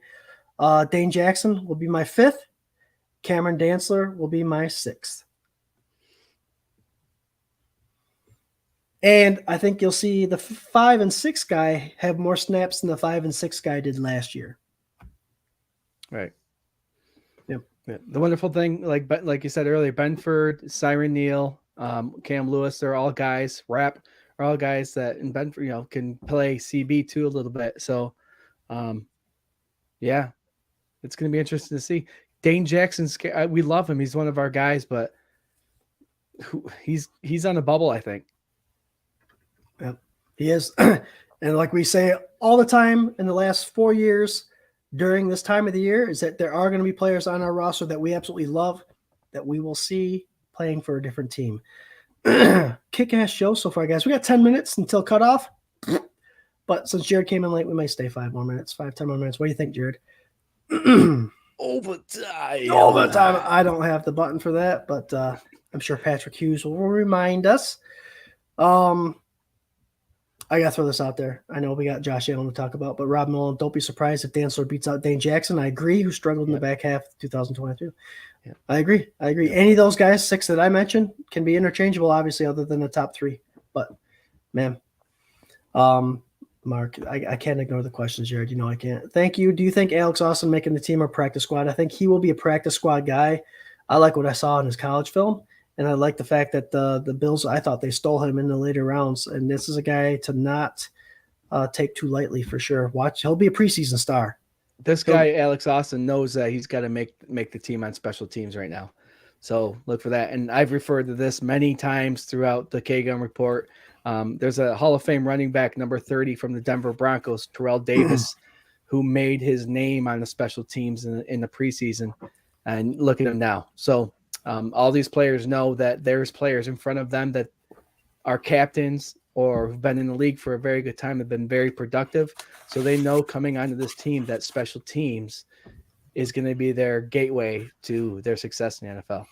Dane Jackson will be my 5th. Cameron Dantzler will be my 6th. And I think you'll see the 5 and 6 guy have more snaps than the 5 and 6 guy did last year. Right. Yep. Yeah. The wonderful thing, like you said earlier, Benford, Siren Neal, Cam Lewis, they're all guys. Rapp are all guys that in Benford, can play CB2 a little bit. So, yeah, it's going to be interesting to see. Dane Jackson's, we love him. He's one of our guys, but he's on a bubble, I think. Yep, he is. And like we say all the time in the last 4 years during this time of the year is that there are going to be players on our roster that we absolutely love that we will see playing for a different team. Kick-ass show so far, guys. We got 10 minutes until cutoff. But since Jared came in late, we may stay 5 more minutes, 10 more minutes. What do you think, Jared? Overtime. I don't have the button for that, but I'm sure Patrick Hughes will remind us. I got to throw this out there. I know we got Josh Allen to talk about, but Rob Mullen, don't be surprised if Dantzler beats out Dane Jackson. I agree, who struggled in the back half of 2022. Yeah. I agree. Any of those guys, 6 that I mentioned, can be interchangeable, obviously, other than the top 3. But, man, Mark, I can't ignore the questions, Jared. I can't. Thank you. Do you think Alex Austin making the team or practice squad? I think he will be a practice squad guy. I like what I saw in his college film. And I like the fact that the Bills, I thought they stole him in the later rounds. And this is a guy to not take too lightly for sure. Watch, he'll be a preseason star. This guy, Alex Austin, knows that he's got to make the team on special teams right now. So look for that. And I've referred to this many times throughout the K-Gun report. There's a Hall of Fame running back, number 30 from the Denver Broncos, Terrell Davis, who made his name on the special teams in the preseason, and look at him now. So all these players know that there's players in front of them that are captains or have been in the league for a very good time, have been very productive. So they know coming onto this team that special teams is going to be their gateway to their success in the NFL.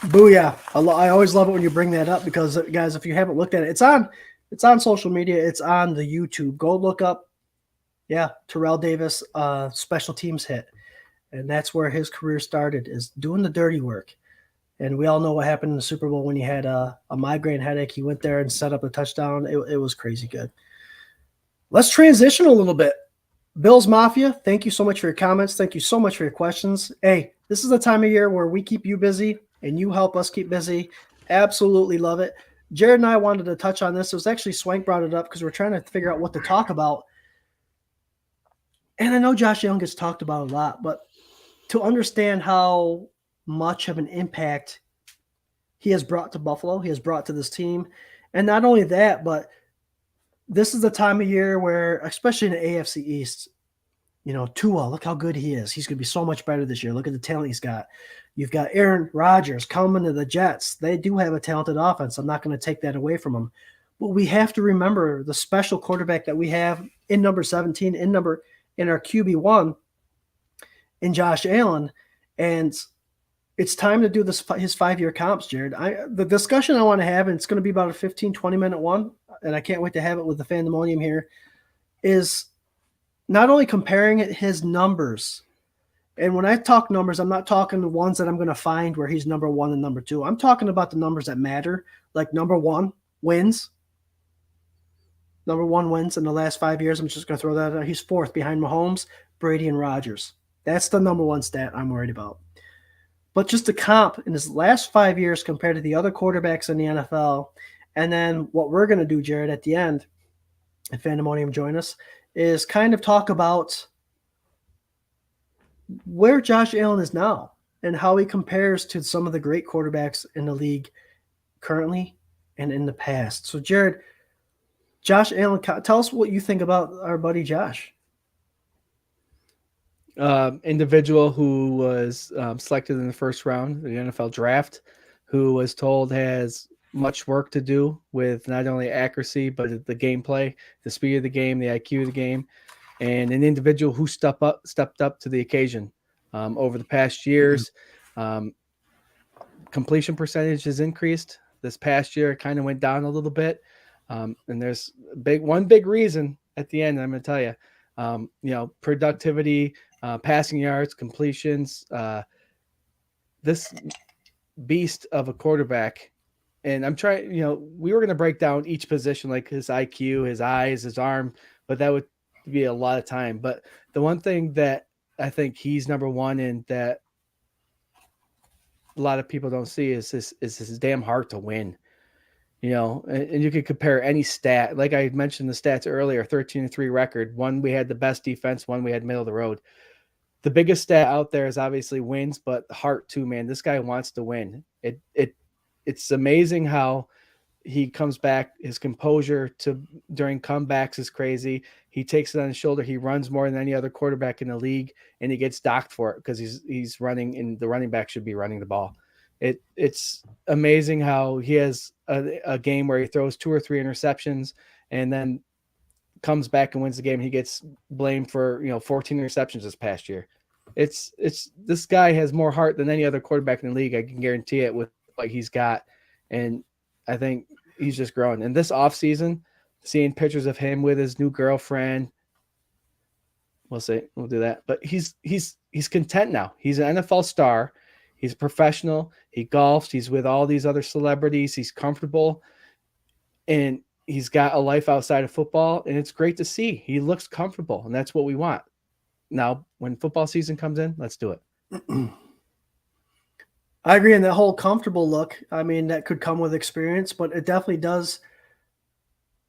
Booyah. I always love it when you bring that up because, guys, if you haven't looked at it, it's on social media. It's on the YouTube. Go look up, Terrell Davis special teams hit. And that's where his career started, is doing the dirty work. And we all know what happened in the Super Bowl when he had a migraine headache. He went there and set up a touchdown. It was crazy good. Let's transition a little bit. Bills Mafia, thank you so much for your comments. Thank you so much for your questions. Hey, this is the time of year where we keep you busy and you help us keep busy. Absolutely love it. Jared and I wanted to touch on this. It was actually Swank brought it up because we're trying to figure out what to talk about. And I know Josh Allen gets talked about a lot, but to understand how much of an impact he has brought to Buffalo, he has brought to this team. And not only that, but this is the time of year where, especially in the AFC East, Tua, look how good he is. He's going to be so much better this year. Look at the talent he's got. You've got Aaron Rodgers coming to the Jets. They do have a talented offense. I'm not going to take that away from them. But we have to remember the special quarterback that we have in number 17, in our QB1, in Josh Allen. And it's time to do his 5-year comps, Jared. The discussion I want to have, and it's going to be about a 15, 20-minute one, and I can't wait to have it with the Fandemonium here, is not only comparing his numbers. And when I talk numbers, I'm not talking the ones that I'm going to find where he's number 1 and number 2. I'm talking about the numbers that matter, like number 1 wins. Number 1 wins in the last 5 years. I'm just going to throw that out. He's 4th behind Mahomes, Brady, and Rodgers. That's the number 1 stat I'm worried about. But just the comp in his last 5 years compared to the other quarterbacks in the NFL, and then what we're going to do, Jared, at the end, if Fandemonium join us, is kind of talk about where Josh Allen is now and how he compares to some of the great quarterbacks in the league currently and in the past. So, Jared, Josh Allen, tell us what you think about our buddy Josh. Individual who was selected in the first round of the NFL draft, who was told has much work to do with not only accuracy, but the gameplay, the speed of the game, the IQ of the game, and an individual who stepped up to the occasion over the past years. Completion percentage has increased. This past year, it kind of went down a little bit. And there's one big reason at the end, I'm going to tell you, productivity, passing yards, completions, this beast of a quarterback. And I'm trying, we were going to break down each position, like his IQ, his eyes, his arm, but that would be a lot of time. But the one thing that I think he's number 1 in that a lot of people don't see is his damn heart to win. And you could compare any stat. Like I mentioned the stats earlier, 13-3 record. One, we had the best defense. One, we had middle of the road. The biggest stat out there is obviously wins, but heart too, man. This guy wants to win. It's amazing how he comes back. His composure during comebacks is crazy. He takes it on his shoulder. He runs more than any other quarterback in the league, and he gets docked for it because he's running, and the running back should be running the ball. It's amazing how he has a game where he throws 2 or 3 interceptions and then comes back and wins the game. He gets blamed for 14 interceptions this past year. It's this guy has more heart than any other quarterback in the league. I can guarantee it with what he's got, and I think he's just growing. And this offseason, seeing pictures of him with his new girlfriend, we'll do that. But he's content now. He's an NFL star. He's a professional. He golfs. He's with all these other celebrities. He's comfortable, and he's got a life outside of football, and it's great to see. He looks comfortable, and that's what we want. Now, when football season comes in, let's do it. I agree in that whole comfortable look. I mean, that could come with experience, but it definitely does.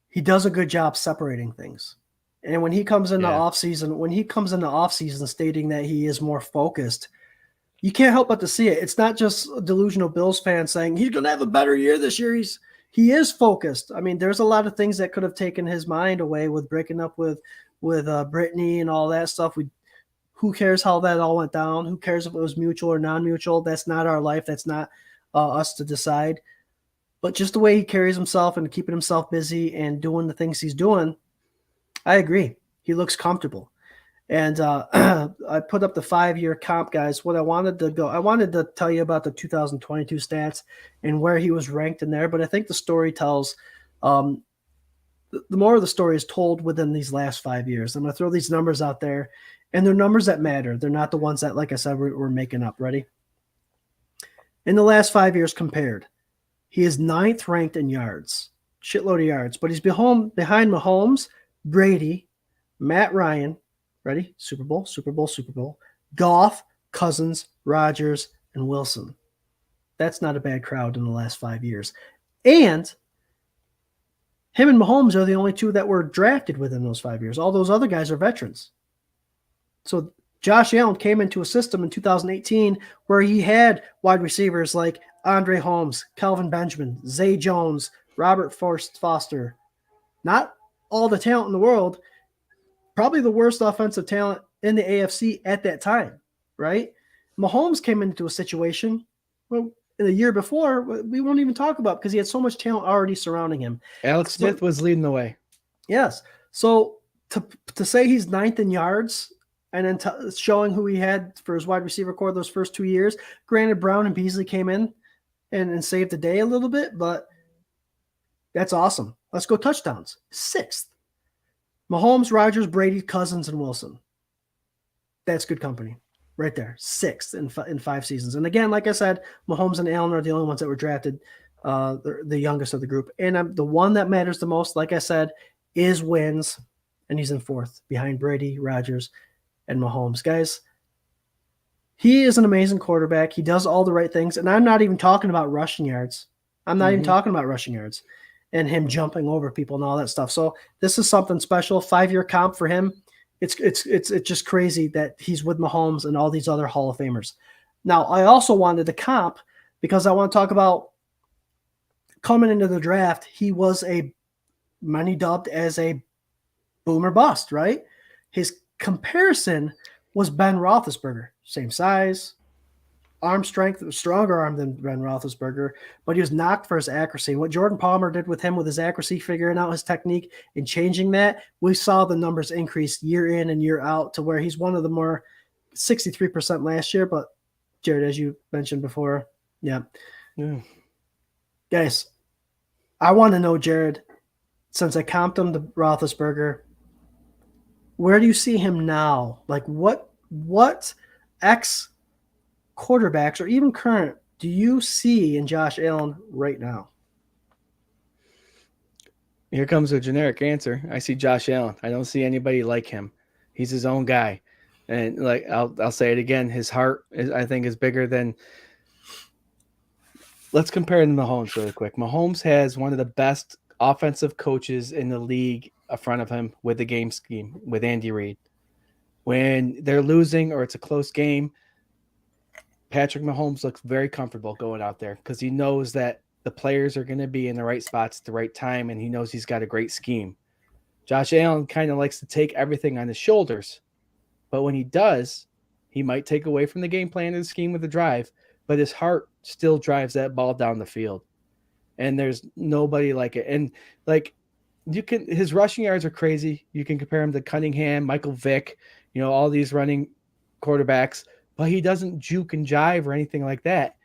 He does a good job separating things. And when he comes into offseason stating that he is more focused, you can't help but to see it. It's not just a delusional Bills fan saying he's going to have a better year this year. he is focused. I mean, there's a lot of things that could have taken his mind away with breaking up with Brittany and all that stuff. Who cares how that all went down? Who cares if it was mutual or non-mutual? That's not our life. That's not us to decide. But just the way he carries himself and keeping himself busy and doing the things he's doing, I agree. He looks comfortable. And I put up the 5-year comp, guys. I wanted to tell you about the 2022 stats and where he was ranked in there. But I think the story tells, the more of the story is told within these last 5 years. I'm going to throw these numbers out there, and they're numbers that matter. They're not the ones that, like I said, we're making up. Ready? In the last 5 years compared, he is 9th ranked in yards, shitload of yards, but he's behind Mahomes, Brady, Matt Ryan. Ready? Super Bowl, Super Bowl, Super Bowl. Goff, Cousins, Rodgers, and Wilson. That's not a bad crowd in the last 5 years. And him and Mahomes are the only two that were drafted within those 5 years. All those other guys are veterans. So Josh Allen came into a system in 2018 where he had wide receivers like Andre Holmes, Calvin Benjamin, Zay Jones, Robert Foster. Not all the talent in the world. Probably the worst offensive talent in the AFC at that time, right? Mahomes came into a situation, well, in the year before, we won't even talk about because he had so much talent already surrounding him. Alex Smith was leading the way. Yes. So to say he's 9th in yards and then showing who he had for his wide receiver core those first 2 years, granted Brown and Beasley came in and saved the day a little bit, but that's awesome. Let's go touchdowns. 6th. Mahomes, Rodgers, Brady, Cousins, and Wilson. That's good company right there. 6th in 5 seasons. And again, like I said, Mahomes and Allen are the only ones that were drafted, the youngest of the group. And the one that matters the most, like I said, is wins. And he's in 4th behind Brady, Rodgers, and Mahomes. Guys, he is an amazing quarterback. He does all the right things. And I'm not even talking about rushing yards. I'm not even talking about rushing yards and him jumping over people and all that stuff. So this is something special. 5-year comp for him. It's just crazy that he's with Mahomes and all these other Hall of Famers. Now, I also wanted to comp because I want to talk about coming into the draft. He was many dubbed as a boomer bust, right? His comparison was Ben Roethlisberger. Same size, arm strength, stronger arm than Ben Roethlisberger, but he was knocked for his accuracy. What Jordan Palmer did with him with his accuracy, figuring out his technique and changing that, we saw the numbers increase year in and year out to where he's one of the more 63% last year. But Jared, as you mentioned before, yeah. Guys, I want to know, Jared, since I comped him to Roethlisberger, where do you see him now? Like what ex quarterbacks or even current do you see in Josh Allen right now? Here comes a generic answer. I see Josh Allen. I don't see anybody like him. He's his own guy. And like I'll say it again, his heart I think is bigger than. Let's compare him to Mahomes really quick. Mahomes has one of the best offensive coaches in the league in front of him with the game scheme with Andy Reid. When they're losing or it's a close game, Patrick Mahomes looks very comfortable going out there because he knows that the players are going to be in the right spots at the right time, and he knows he's got a great scheme. Josh Allen kind of likes to take everything on his shoulders, but when he does, he might take away from the game plan and the scheme with the drive, but his heart still drives that ball down the field. And there's nobody like it. And like his rushing yards are crazy. You can compare him to Cunningham, Michael Vick, all these running quarterbacks, but he doesn't juke and jive or anything like that.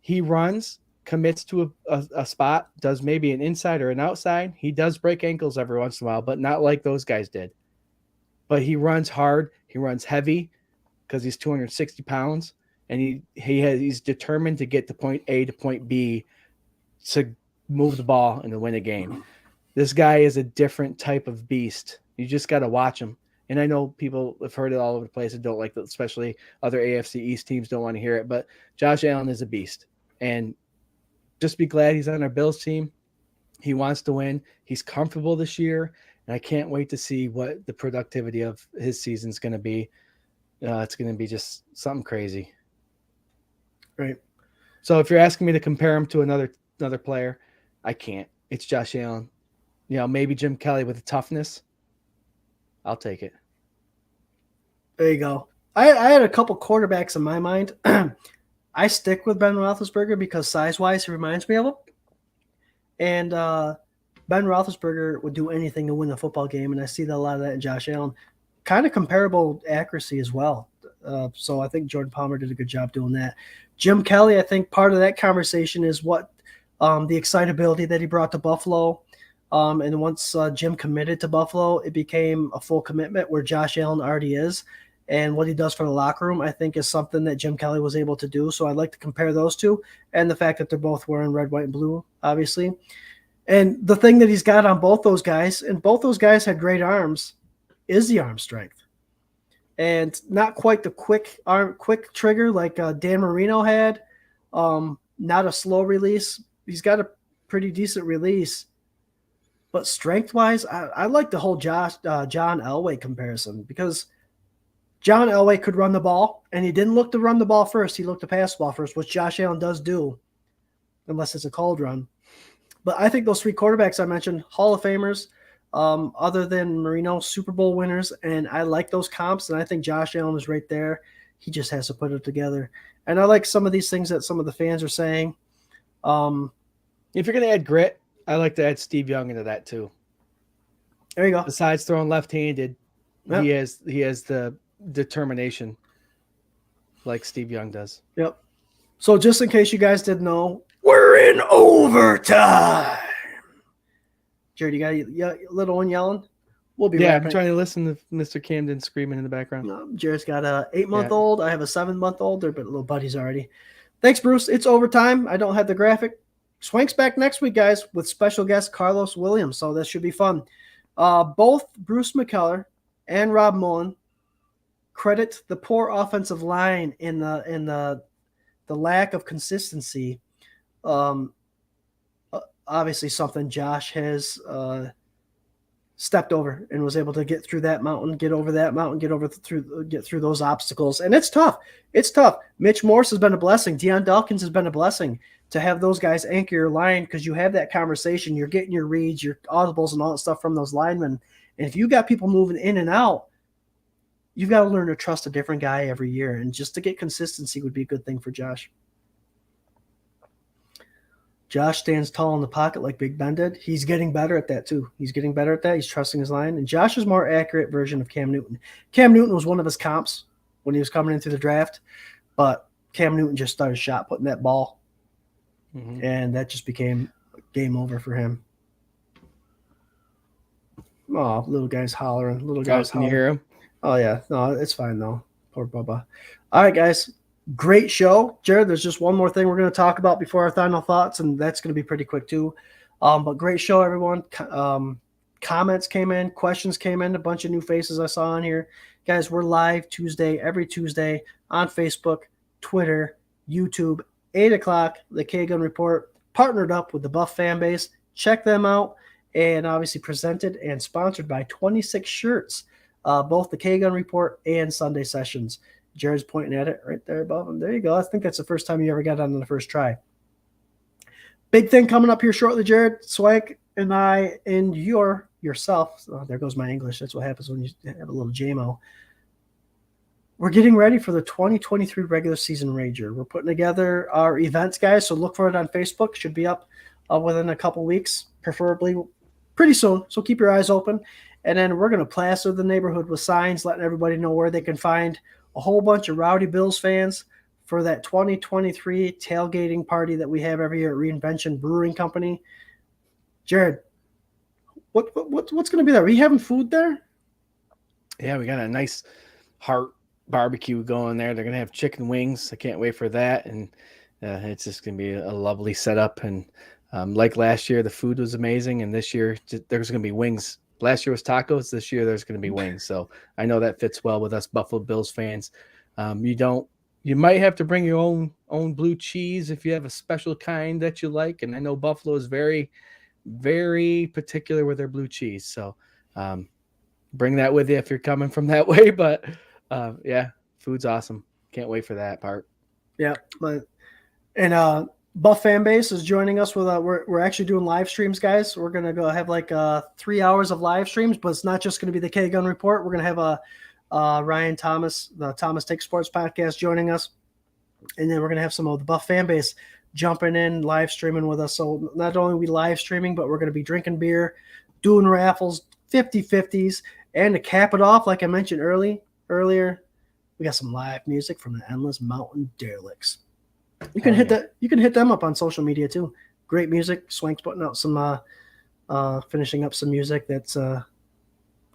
He runs, commits to a spot, does maybe an inside or an outside. He does break ankles every once in a while, but not like those guys did. But he runs hard. He runs heavy because he's 260 pounds, and he's determined to get to point A to point B to move the ball and to win a game. This guy is a different type of beast. You just got to watch him. And I know people have heard it all over the place and don't like that, especially other AFC East teams don't want to hear it. But Josh Allen is a beast. And just be glad he's on our Bills team. He wants to win. He's comfortable this year. And I can't wait to see what the productivity of his season is going to be. It's going to be just something crazy. Right. So if you're asking me to compare him to another player, I can't. It's Josh Allen. Maybe Jim Kelly with the toughness. I'll take it. There you go. I had a couple quarterbacks in my mind. I stick with Ben Roethlisberger because size-wise, he reminds me of him. And Ben Roethlisberger would do anything to win a football game, and I see a lot of that in Josh Allen. Kind of comparable accuracy as well. So I think Jordan Palmer did a good job doing that. Jim Kelly, I think part of that conversation is what the excitability that he brought to Buffalo. And once Jim committed to Buffalo, it became a full commitment where Josh Allen already is. And what he does for the locker room, I think, is something that Jim Kelly was able to do. So I'd like to compare those two, and the fact that they're both wearing red, white, and blue, obviously. And the thing that he's got on both those guys, and both those guys had great arms, is the arm strength. And not quite the quick trigger like Dan Marino had. Not a slow release. He's got a pretty decent release. But strength-wise, I like the whole John Elway comparison, because John Elway could run the ball, and he didn't look to run the ball first. He looked to pass the ball first, which Josh Allen does do, unless it's a called run. But I think those three quarterbacks I mentioned, Hall of Famers, other than Marino, Super Bowl winners, and I like those comps, and I think Josh Allen is right there. He just has to put it together. And I like some of these things that some of the fans are saying. If you're going to add grit, I like to add Steve Young into that too. There you go. Besides throwing left-handed, Yep. he has the determination like Steve Young does. Yep. So just in case you guys didn't know, we're in overtime. Jared, you got a little one yelling? We'll be Yeah, right I'm trying to listen to Mr. Camden screaming in the background. Jared's got a 8-month-old. I have a 7-month-old. They're little buddies already. Thanks, Bruce. It's overtime. I don't have the graphic. Swank's back next week, guys, with special guest Carlos Williams. So this should be fun. Both Bruce McKellar and Rob Mullen credit the poor offensive line in the lack of consistency. Obviously, something Josh has stepped over and was able to get through that mountain, get over that mountain, get through those obstacles. And it's tough. It's tough. Mitch Morse has been a blessing. Deion Dawkins has been a blessing to have those guys anchor your line, because you have that conversation. You're getting your reads, your audibles, and all that stuff from those linemen. And if you got people moving in and out, you've got to learn to trust a different guy every year. And just to get consistency would be a good thing for Josh. Josh stands tall in the pocket like Big Ben did. He's getting better at that too. He's getting better at that. He's trusting his line. And Josh is a more accurate version of Cam Newton. Cam Newton was one of his comps when he was coming in through the draft, but Cam Newton just started shot putting that ball, and that just became game over for him. Oh, little guy's hollering. Can you hear him? Oh, yeah. No, it's fine, though. Poor Bubba. All right, guys. Great show. Jared, there's just one more thing we're going to talk about before our final thoughts, and that's going to be pretty quick, too. But great show, everyone. Comments came in. Questions came in. A bunch of new faces I saw on here. Guys, we're live every Tuesday on Facebook, Twitter, YouTube, 8 o'clock, the K-Gun Report, partnered up with the Buff fan base. Check them out. And obviously presented and sponsored by 26 shirts, both the K-Gun Report and Sunday Sessions. Jared's pointing at it right there above him. There you go. I think that's the first time you ever got on the first try. Big thing coming up here shortly, Jared. Swank and I and yourself. Oh, there goes my English. That's what happens when you have a little JMO. We're getting ready for the 2023 regular season Rager. We're putting together our events, guys, so look for it on Facebook. Should be up within a couple weeks, preferably pretty soon. So keep your eyes open. And then we're going to plaster the neighborhood with signs, letting everybody know where they can find a whole bunch of Rowdy Bills fans for that 2023 tailgating party that we have every year at Reinvention Brewing Company. Jared, what's going to be there? Are we having food there? Yeah, we got a nice heart barbecue going there. They're going to have chicken wings. I can't wait for that. And it's just going to be a lovely setup. And like last year, the food was amazing. And this year, there's going to be wings. Last year was tacos. This year, there's going to be wings. So I know that fits well with us Buffalo Bills fans. You might have to bring your own blue cheese if you have a special kind that you like. And I know Buffalo is very, very particular with their blue cheese. So bring that with you if you're coming from that way. But yeah, food's awesome. Can't wait for that part. Yeah. And Buff fan base is joining us with we're actually doing live streams, guys. We're gonna go have like 3 hours of live streams, but it's not just gonna be the K Gun Report. We're gonna have Ryan Thomas, the Thomas Take Sports podcast, joining us, and then we're gonna have some of the Buff fan base jumping in live streaming with us. So not only are we live streaming, but we're gonna be drinking beer, doing raffles, 50-50s, and to cap it off, like I mentioned earlier, we got some live music from the Endless Mountain Derelicts. You can hit that. You can hit them up on social media too. Great music. Swank's putting out some, finishing up some music that's going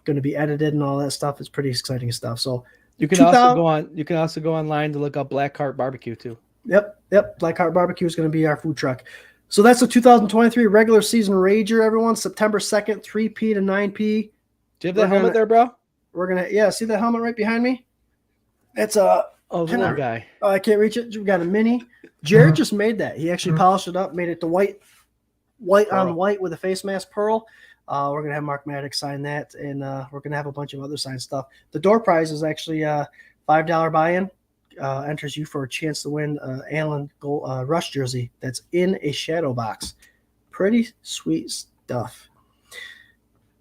to be edited and all that stuff. It's pretty exciting stuff. So you can also go on. You can also go online to look up Black Heart Barbecue too. Yep. Black Heart Barbecue is going to be our food truck. So that's the 2023 regular season Rager. Everyone, September 2nd, 3 p. to 9 p. Do you have that helmet there, bro? We're gonna see that helmet right behind me. It's the little guy. Oh, I can't reach it. We got a mini. Jared just made that. He actually polished it up, made it the white on white with a face mask pearl. We're gonna have Mark Maddox sign that, and we're gonna have a bunch of other signed stuff. The door prize is actually $5 buy-in. Enters you for a chance to win Allen Rush jersey that's in a shadow box. Pretty sweet stuff.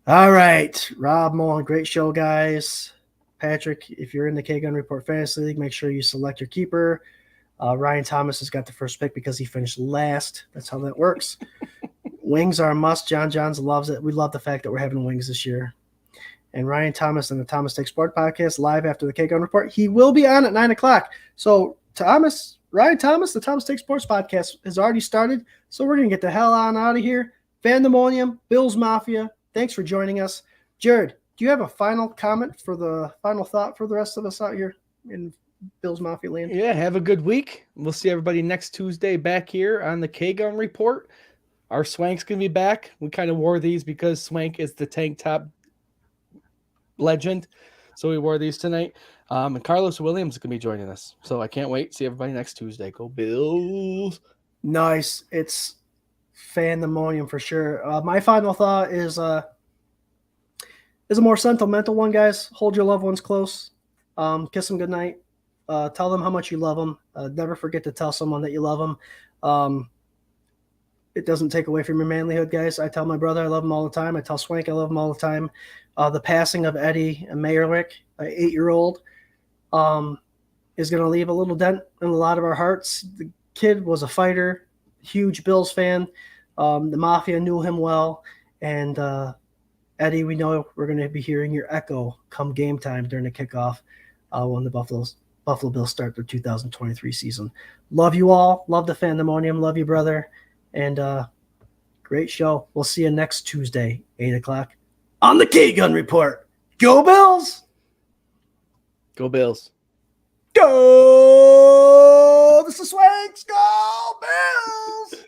All right, Rob Mullen, great show, guys. Patrick, if you're in the K Gun Report Fantasy League, make sure you select your keeper. Ryan Thomas has got the first pick because he finished last. That's how that works. Wings are a must. John Johns loves it. We love the fact that we're having wings this year. And Ryan Thomas and the Thomas Take Sport podcast live after the K Gun Report. He will be on at 9 o'clock. So Ryan Thomas, the Thomas Take Sports podcast has already started. So we're going to get the hell on out of here. Vandemonium, Bills Mafia, thanks for joining us. Jared, do you have a final comment for the final thought for the rest of us out here in Bills Mafia land? Yeah, have a good week. We'll see everybody next Tuesday back here on the K-Gun Report. Our Swank's going to be back. We kind of wore these because Swank is the tank top legend. So we wore these tonight. And Carlos Williams is going to be joining us. So I can't wait. See everybody next Tuesday. Go Bills. Nice. It's Fandemonium for sure. My final thought is a more sentimental one, guys. Hold your loved ones close. Kiss them goodnight. Tell them how much you love them. Never forget to tell someone that you love them. It doesn't take away from your manlyhood, guys. I tell my brother I love him all the time. I tell Swank I love him all the time. The passing of Eddie Mayerlich, an 8-year-old, is going to leave a little dent in a lot of our hearts. The kid was a fighter, huge Bills fan. The Mafia knew him well. And Eddie, we know we're going to be hearing your echo come game time during the kickoff when the Buffalo Bills start their 2023 season. Love you all. Love the Fandemonium. Love you, brother. And great show. We'll see you next Tuesday, 8 o'clock on the K-Gun Report. Go Bills! Go Bills. Go! This is Swanks. Go Bills!